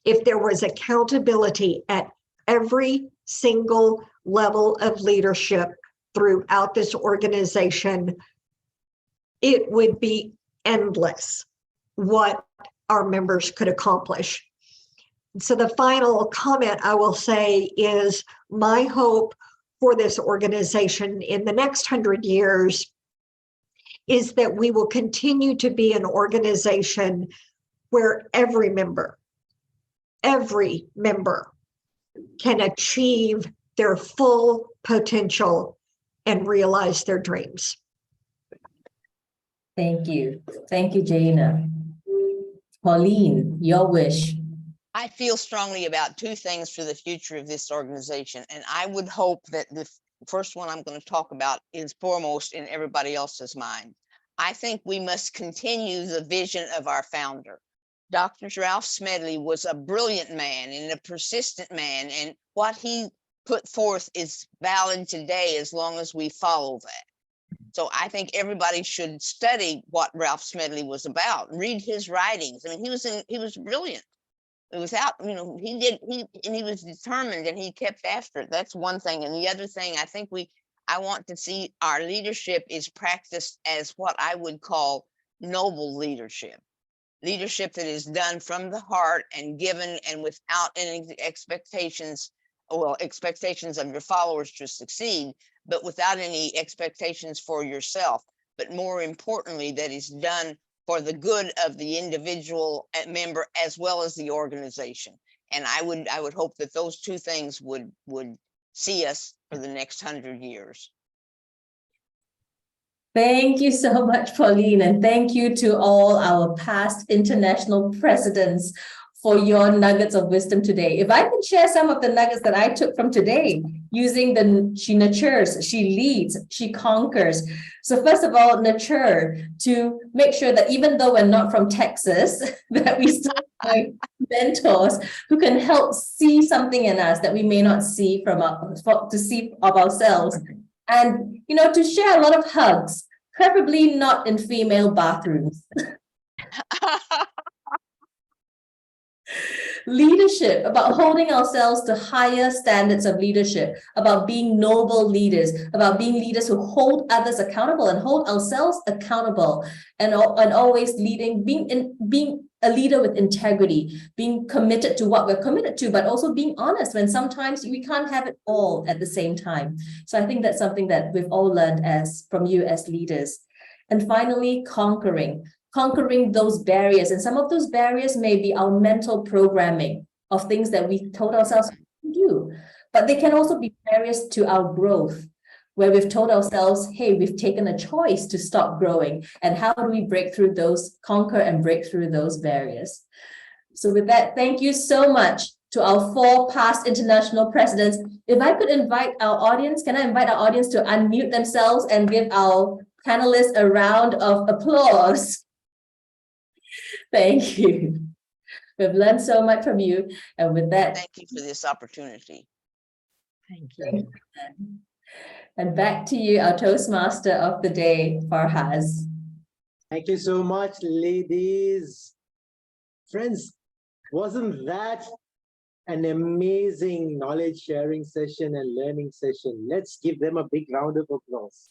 If there was accountability at every single level of leadership throughout this organization, it would be endless what our members could accomplish. So the final comment I will say is my hope for this organization in the next 100 years is that we will continue to be an organization where every member can achieve their full potential and realize their dreams. Thank you. Thank you, Jana. Pauline, your wish. I feel strongly about two things for the future of this organization, and I would hope that the first one I'm going to talk about is foremost in everybody else's mind. I think we must continue the vision of our founder. Dr. Ralph Smedley was a brilliant man and a persistent man, and what he put forth is valid today as long as we follow that. So I think everybody should study what Ralph Smedley was about, read his writings. I mean, he was brilliant. Without, he was determined and he kept after it. That's one thing. And the other thing, I want to see our leadership is practiced as what I would call noble leadership. Leadership that is done from the heart and given and without any expectations of your followers to succeed, but without any expectations for yourself. But more importantly, that is done for the good of the individual member as well as the organization. And I would hope that those two things would see us for the next 100 years. Thank you so much, Pauline, and thank you to all our past international presidents for your nuggets of wisdom today. If I could share some of the nuggets that I took from today, she nurtures, she leads, she conquers. So first of all, nurture, to make sure that even though we're not from Texas, that we still have mentors who can help see something in us that we may not see to see of ourselves. And, to share a lot of hugs, preferably not in female bathrooms. Leadership, about holding ourselves to higher standards of leadership, about being noble leaders, about being leaders who hold others accountable and hold ourselves accountable, and always leading, being a leader with integrity, being committed to what we're committed to, but also being honest when sometimes we can't have it all at the same time. So I think that's something that we've all learned from you as leaders. And finally, conquering those barriers. And some of those barriers may be our mental programming of things that we told ourselves to do, but they can also be barriers to our growth, where we've told ourselves, hey, we've taken a choice to stop growing. And how do we conquer and break through those barriers? So with that, thank you so much to our 4 past international presidents. If I could invite our audience, can I invite our audience to unmute themselves and give our panelists a round of applause? Thank you. We've learned so much from you. And with that, thank you for this opportunity. Thank you. And back to you, our Toastmaster of the day, Farhaz. Thank you so much, ladies. Friends, wasn't that an amazing knowledge sharing session and learning session? Let's give them a big round of applause.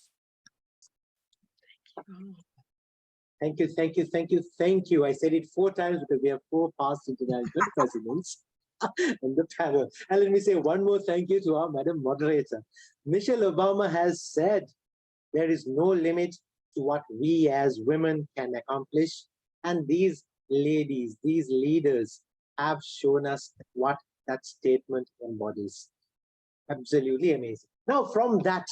Thank you, thank you, thank you, thank you. I said it 4 times because we have 4 past international presidents on the panel. And let me say one more thank you to our Madam Moderator. Michelle Obama has said there is no limit to what we as women can accomplish. And these ladies, these leaders have shown us what that statement embodies. Absolutely amazing. Now from that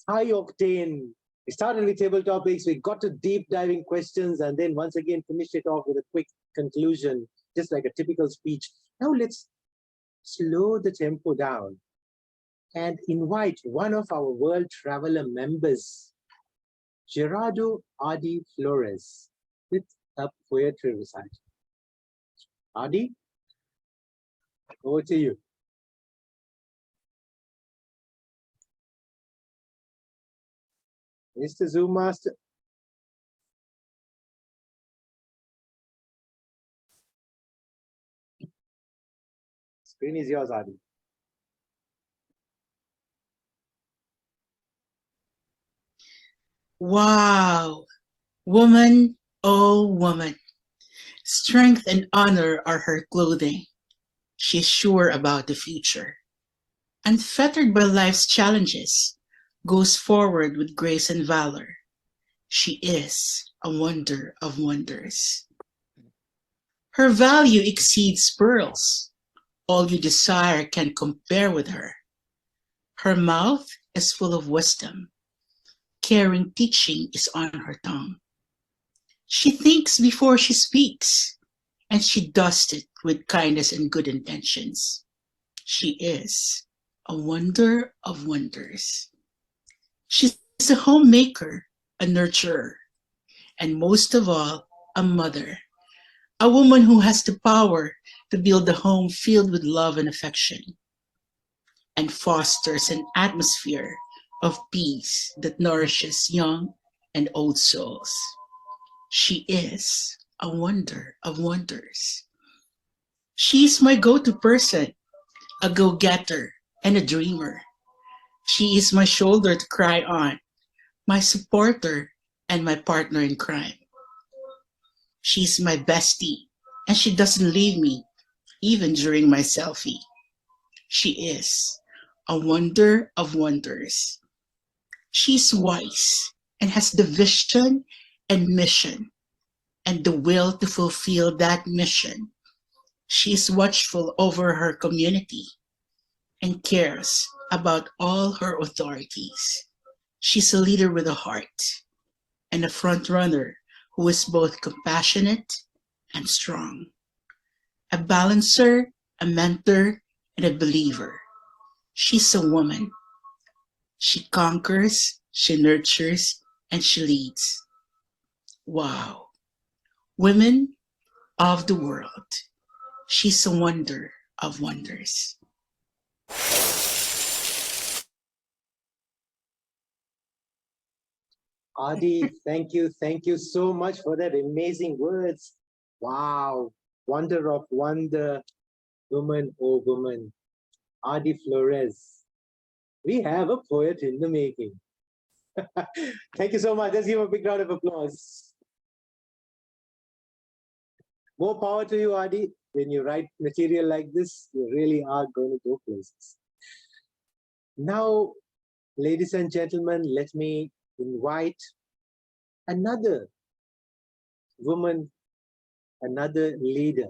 high octane, we started with table topics, we got to deep diving questions, and then once again finished it off with a quick conclusion, just like a typical speech. Now let's slow the tempo down and invite one of our World Traveler members, Gerardo Adi Flores, with a poetry recital. Adi, over to you. Mr. Zoom Master. Screen is yours, Adi. Wow. Woman, oh woman. Strength and honor are her clothing. She's sure about the future. Unfettered by life's challenges, goes forward with grace and valor. She is a wonder of wonders. Her value exceeds pearls. All you desire can compare with her. Her mouth is full of wisdom. Caring teaching is on her tongue. She thinks before she speaks, and she does it with kindness and good intentions. She is a wonder of wonders. She's a homemaker, a nurturer, and most of all, a mother. A woman who has the power to build a home filled with love and affection and fosters an atmosphere of peace that nourishes young and old souls. She is a wonder of wonders. She's my go-to person, a go-getter and a dreamer. She is my shoulder to cry on, my supporter and my partner in crime. She's my bestie, and she doesn't leave me, even during my selfie. She is a wonder of wonders. She's wise and has the vision and mission and the will to fulfill that mission. She's watchful over her community and cares about all her authorities. She's a leader with a heart and a front runner who is both compassionate and strong. A balancer, a mentor, and a believer. She's a woman. She conquers, she nurtures, and she leads. Wow. Women of the world. She's a wonder of wonders. Adi, thank you so much for that amazing words. Wow, wonder of wonder, woman, oh woman. Adi Flores. We have a poet in the making. Thank you so much. Let's give a big round of applause. More power to you, Adi. When you write material like this, you really are going to go places. Now, ladies and gentlemen, let me invite another woman, another leader,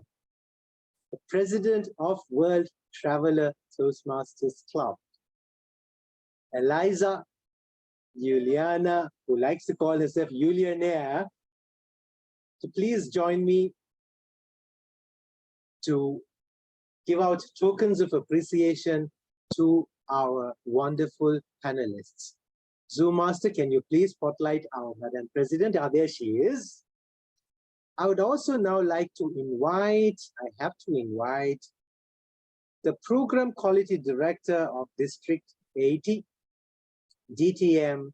the president of World Traveler Toastmasters Club, Eliza Juliana, who likes to call herself Julianaire, to please join me to give out tokens of appreciation to our wonderful panelists. Zoom Master, can you please spotlight our Madam President? Ah, there she is. I would also now like to invite, the Program Quality Director of District 80, DTM,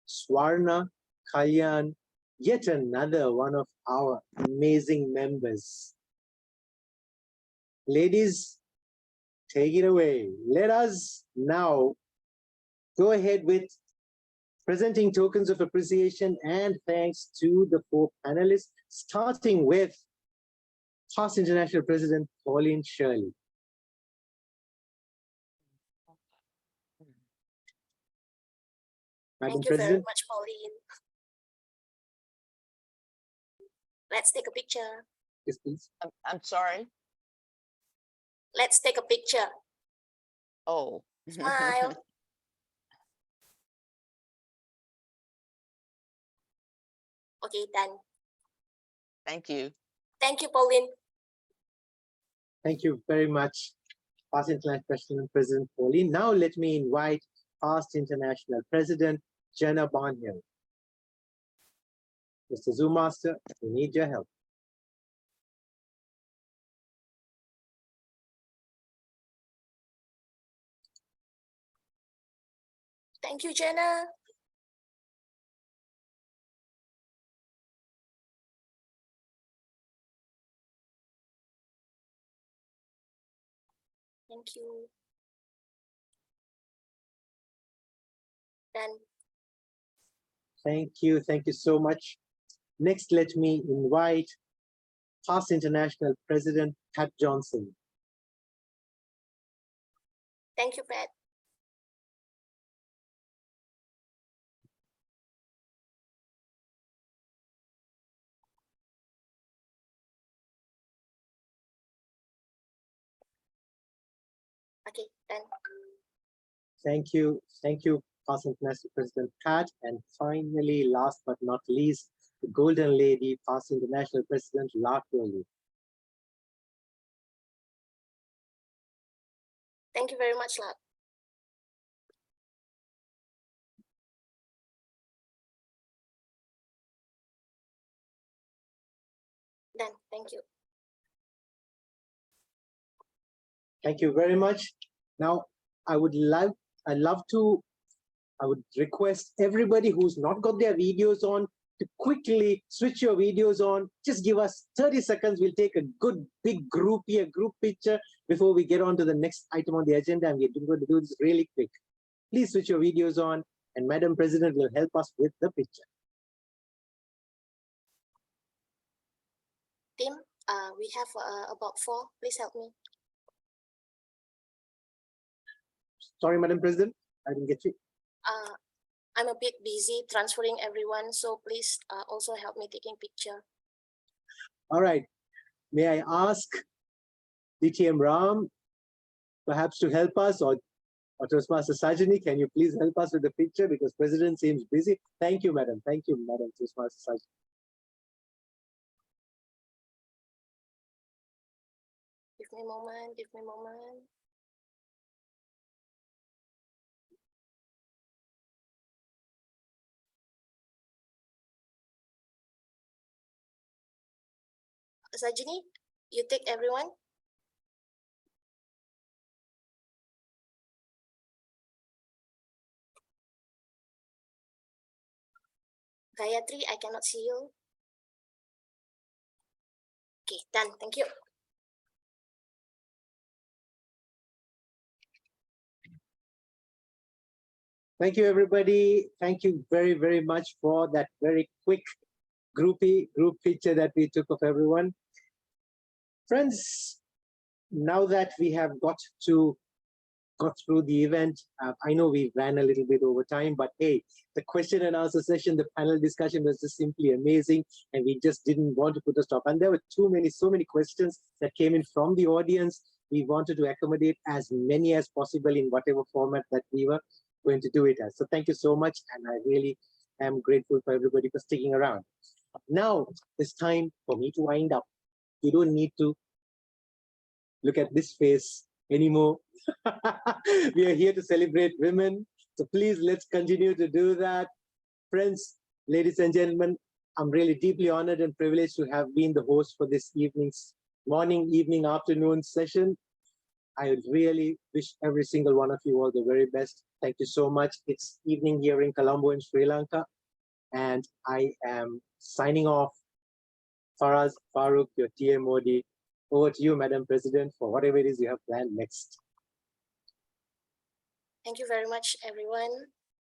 Swarna Kalyan, yet another one of our amazing members. Ladies, take it away. Let us now go ahead with presenting tokens of appreciation and thanks to the 4 panelists, starting with past International President Pauline Shirley. Madam Thank you very President. much, Pauline. Let's take a picture. Yes, please. I'm sorry. Let's take a picture. Oh. Smile. Okay, done. Thank you. Thank you, Pauline. Thank you very much, past International President Pauline. Now let me invite past International President Jana Barnhill. Mr. Zoom Master, we need your help. Thank you, Jana. Thank you. Done. Thank you so much. Next, let me invite past international president Pat Johnson. Thank you, Pat. Okay, done. Thank you, past international president Pat. And finally, last but not least, the golden lady, past international president Lark Doley. Thank you very much, Lark. Done. Thank you. Thank you very much. Now, I would request everybody who's not got their videos on to quickly switch your videos on. Just give us 30 seconds. We'll take a good big group picture before we get on to the next item on the agenda. And we're going to do this really quick. Please switch your videos on, and Madam President will help us with the picture. Team, we have about 4. Please help me. Sorry, Madam President, I didn't get you. I'm a bit busy transferring everyone, so please also help me taking picture. All right. May I ask DTM Ram perhaps to help us, or Toastmaster Sajani, can you please help us with the picture, because President seems busy. Thank you, Madam. Thank you, Madam Toastmaster Sajani. Give me a moment, give me a moment. Sajani, you take everyone. Gayatri, I cannot see you. Okay, done. Thank you. Thank you, everybody. Thank you very, very much for that very quick group picture that we took of everyone. Friends, now that we have got through the event, I know we ran a little bit over time, but hey, the question and answer session, the panel discussion was just simply amazing, and we just didn't want to put a stop. And there were so many questions that came in from the audience. We wanted to accommodate as many as possible in whatever format that we were going to do it as. So thank you so much, and I really am grateful for everybody for sticking around. Now it's time for me to wind up. You don't need to look at this face anymore. We are here to celebrate women. So please, let's continue to do that. Friends, ladies and gentlemen, I'm really deeply honored and privileged to have been the host for this morning, evening, afternoon session. I really wish every single one of you all the very best. Thank you so much. It's evening here in Colombo in Sri Lanka, and I am signing off. Faraz Farooq, your TMOD. Over to you, Madam President, for whatever it is you have planned next. Thank you very much, everyone.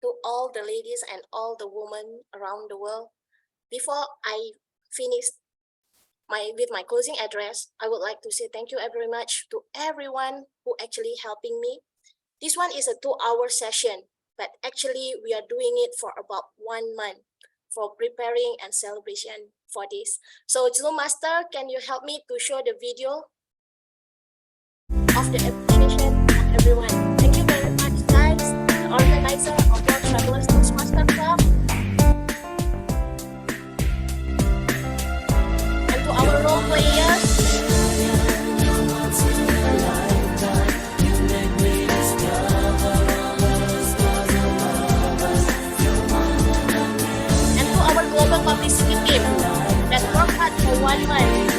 To all the ladies and all the women around the world. Before I finish with my closing address, I would like to say thank you very much to everyone who actually helping me. This one is a 2-hour session, but actually we are doing it for about 1 month for preparing and celebration for this. So Zoom Master, can you help me to show the video of the application for everyone? Thank you very much, guys, the organizer of World Travelers Toastmaster Club. And to our role players, global publicity team that worked hard for 1 month.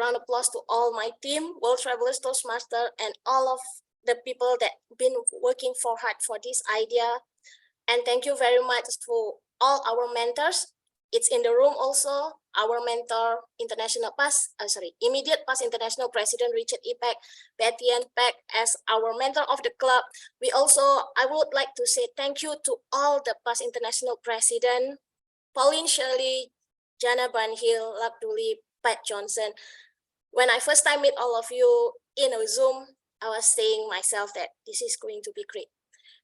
round of applause to all my team, World Travelers Toastmaster, and all of the people that been working for hard for this idea. And thank you very much for all our mentors. It's in the room also, our mentor, immediate past international president, Richard E. Peck, Betty and Peck as our mentor of the club. I would like to say thank you to all the past international president, Pauline Shirley, Jana Barnhill, Lark Doley, Pat Johnson. When I first time meet all of you in a Zoom, I was saying myself that this is going to be great.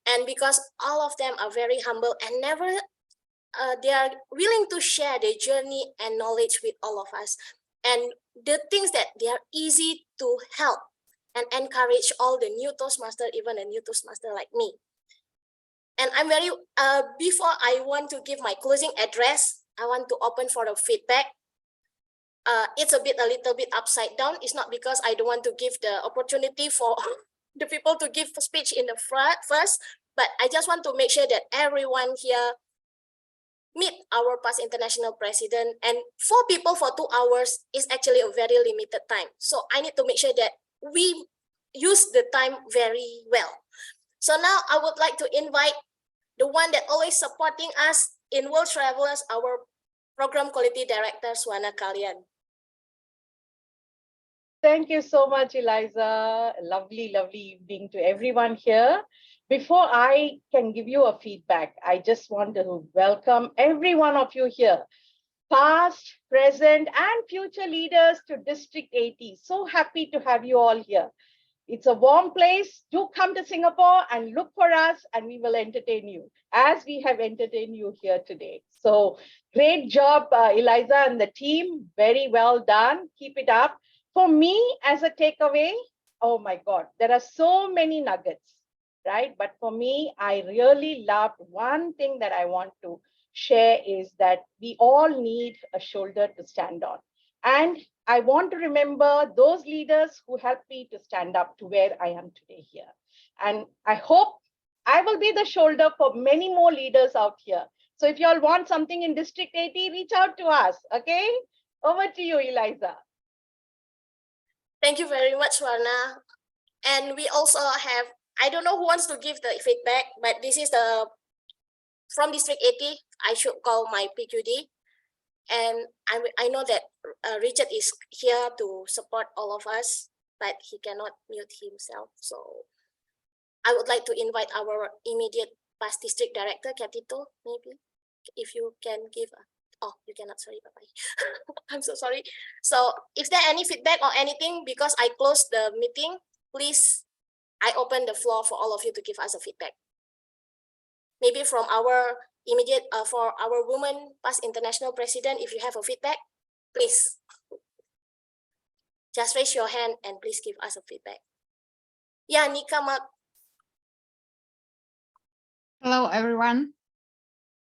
And because all of them are very humble and they are willing to share their journey and knowledge with all of us. And the things that they are easy to help and encourage all the new Toastmaster, even a new Toastmaster like me. And I'm very, before I want to give my closing address, I want to open for the feedback. It's a little bit upside down. It's not because I don't want to give the opportunity for the people to give a speech in the front first, but I just want to make sure that everyone here meet our past international president, and 4 people for 2 hours is actually a very limited time. So I need to make sure that we use the time very well. So now I would like to invite the one that always supporting us in World Travelers, our Program Quality Director, Swana Kalyan. Thank you so much, Eliza. Lovely, lovely evening to everyone here. Before I can give you a feedback, I just want to welcome every one of you here, past, present, and future leaders to District 80. So happy to have you all here. It's a warm place. Do come to Singapore and look for us, and we will entertain you as we have entertained you here today. So great job, Eliza and the team. Very well done. Keep it up. For me, as a takeaway, oh my God, there are so many nuggets, right? But for me, I really loved one thing that I want to share is that we all need a shoulder to stand on. And I want to remember those leaders who helped me to stand up to where I am today here. And I hope I will be the shoulder for many more leaders out here. So if you all want something in District 80, reach out to us, okay? Over to you, Eliza. Thank you very much, Swarna. And we also have, I don't know who wants to give the feedback, but this is from District 80, I should call my PQD. And I know that Richard is here to support all of us, but he cannot mute himself. So I would like to invite our immediate past district director, Katito, maybe, if you can give oh, you cannot, sorry, bye-bye. I'm so sorry. So if there any feedback or anything, because I closed the meeting, please, I open the floor for all of you to give us a feedback. Maybe from our immediate, for our woman past international president, if you have a feedback, please. Just raise your hand and please give us a feedback. Yeah, Nika Mark. Hello, everyone.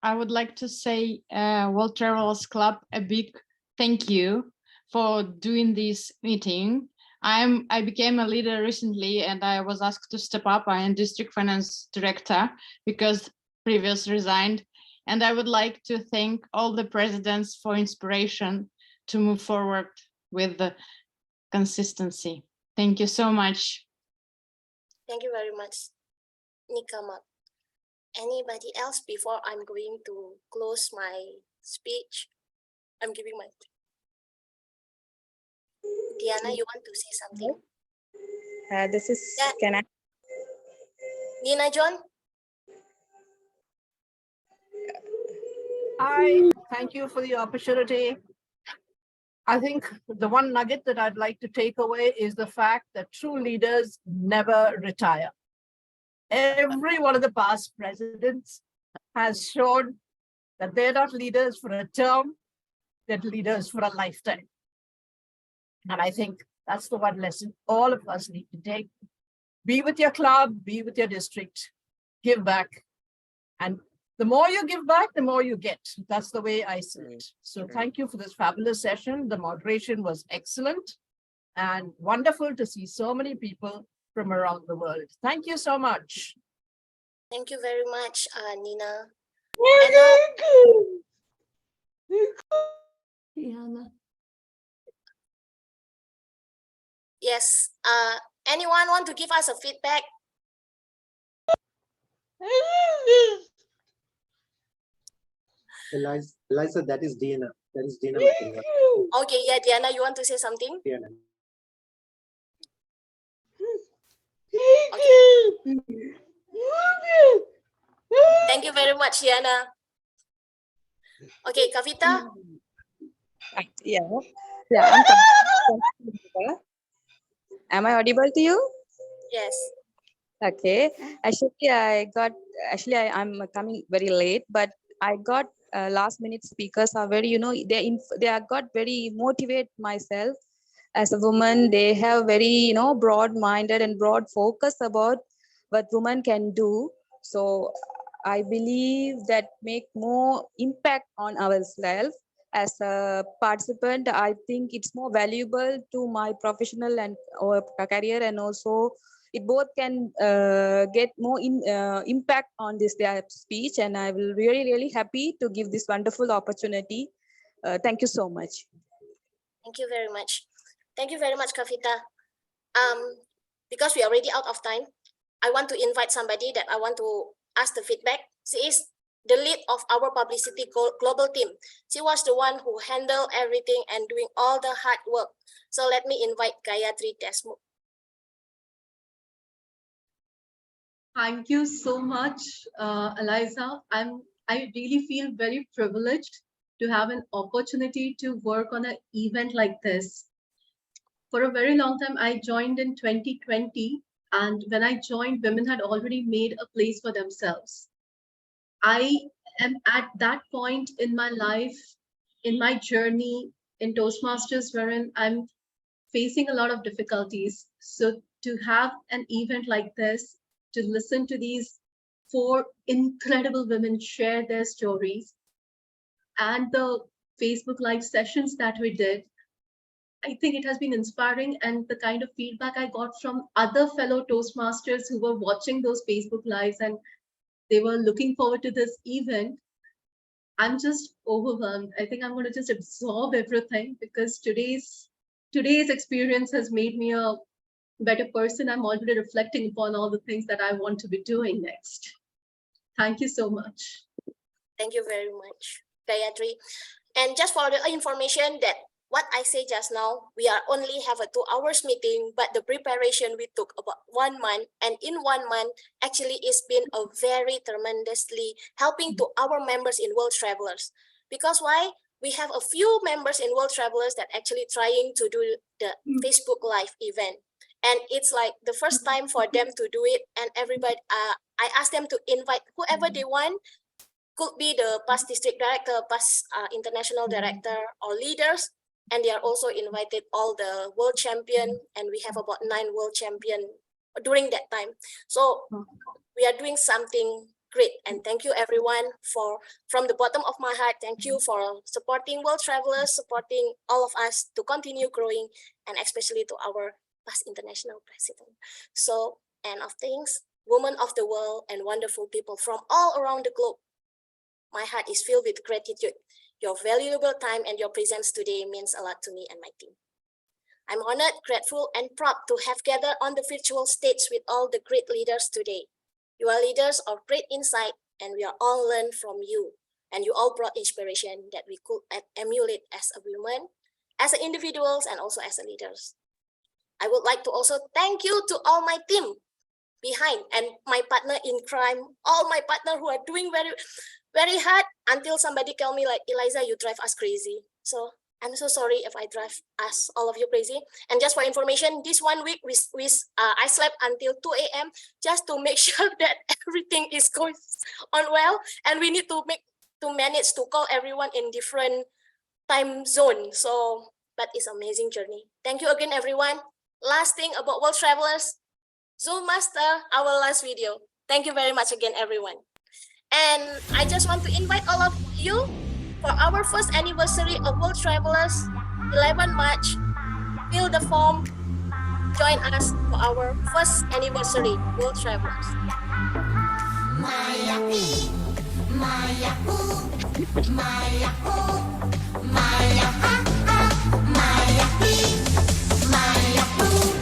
I would like to say World Travelers Club a big thank you for doing this meeting. I became a leader recently and I was asked to step up. I am district finance director because previous resigned. And I would like to thank all the presidents for inspiration to move forward with the consistency. Thank you so much. Thank you very much, Nika Mark. Anybody else before I'm going to close my speech? I'm giving my... Diana, you want to say something? This is, yeah. Can I? Nina John? Hi, thank you for the opportunity. I think the one nugget that I'd like to take away is the fact that true leaders never retire. Every one of the past presidents has shown that they're not leaders for a term, they're leaders for a lifetime. And I think that's the one lesson all of us need to take. Be with your club, be with your district, give back. And the more you give back, the more you get. That's the way I see it. So thank you for this fabulous session. The moderation was excellent and wonderful to see so many people from around the world. Thank you so much. Thank you very much, Nina. Diana. Yes. Anyone want to give us a feedback? Eliza, that is Diana. That is Diana Martin. Okay, yeah, Diana, you want to say something? Diana. Okay. Thank you very much, Diana. Okay, Kavita. Yeah, I'm Kavita. Am I audible to you? Yes. Okay. I'm coming very late, but I got last minute speakers are very, they are got very motivate myself as a woman. They have very, broad minded and broad focus about what women can do. So I believe that make more impact on ourselves. As a participant, I think it's more valuable to my professional and or career, and also it both can get more impact on this their speech. And I will really happy to give this wonderful opportunity. Thank you so much. Thank you very much. Thank you very much, Kavita. Because we are already out of time, I want to invite somebody that I want to ask the feedback. She is the lead of our publicity global team. She was the one who handled everything and doing all the hard work. So let me invite Gayatri Desmukh. Thank you so much, Eliza. I really feel very privileged to have an opportunity to work on an event like this. For a very long time, I joined in 2020, and when I joined, women had already made a place for themselves. I am at that point in my life, in my journey in Toastmasters, wherein I'm facing a lot of difficulties. So to have an event like this, to listen to these 4 incredible women share their stories, and the Facebook Live sessions that we did, I think it has been inspiring. And the kind of feedback I got from other fellow Toastmasters who were watching those Facebook Lives and they were looking forward to this event, I'm just overwhelmed. I think I'm going to just absorb everything, because today's experience has made me a better person. I'm already reflecting upon all the things that I want to be doing next. Thank you so much. Thank you very much, Gayatri. And just for the information that what I say just now, we are only have a 2 hours meeting, but the preparation we took about 1 month. And in 1 month, actually it's been a very tremendously helping to our members in World Travelers. Because why? We have a few members in World Travelers that actually trying to do the Facebook Live event. And it's like the first time for them to do it. And everybody, I asked them to invite whoever they want. Could be the past district director, past international director, or leaders. And they are also invited all the world champion, and we have about 9 world champion during that time. So we are doing something great, and thank you everyone from the bottom of my heart. Thank you for supporting World Travelers, supporting all of us to continue growing, and especially to our past international president. So, end of things, women of the world and wonderful people from all around the globe. My heart is filled with gratitude. Your valuable time and your presence today means a lot to me and my team. I'm honored, grateful, and proud to have gathered on the virtual stage with all the great leaders today. You are leaders of great insight, and we are all learn from you. And you all brought inspiration that we could emulate as a woman, as individuals, and also as leaders. I would like to also thank you to all my team behind and my partner in crime, all my partner who are doing very hard until somebody tell me like, Eliza, you drive us crazy. So I'm so sorry if I drive us, all of you, crazy. And just for information, this 1 week, I slept until 2 a.m. just to make sure that everything is going on well. And we need to manage to call everyone in different time zone. So, but it's an amazing journey. Thank you again, everyone. Last thing about World Travelers, Zoom Master, our last video. Thank you very much again, everyone. And I just want to invite all of you for our first anniversary of World Travelers, 11 March, fill the form, join us for our first anniversary, World Travelers. Maya-hoo, Maya-hoo, Maya-ha-ha, Maya-hee, Maya-hoo.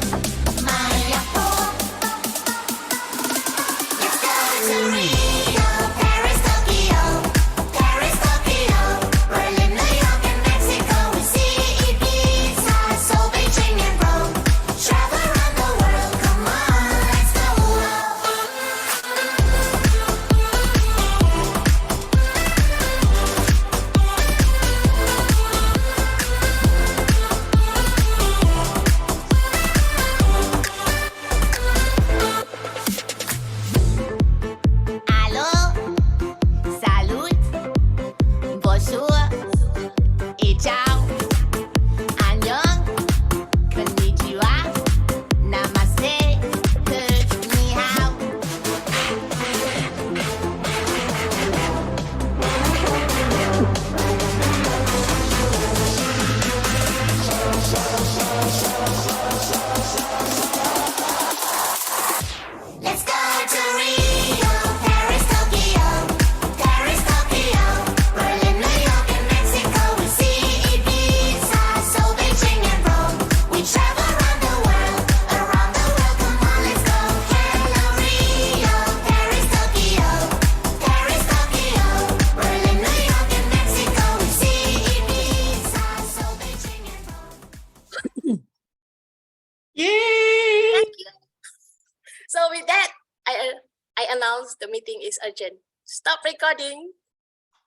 I announce the meeting is urgent. Stop recording.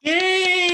Yay!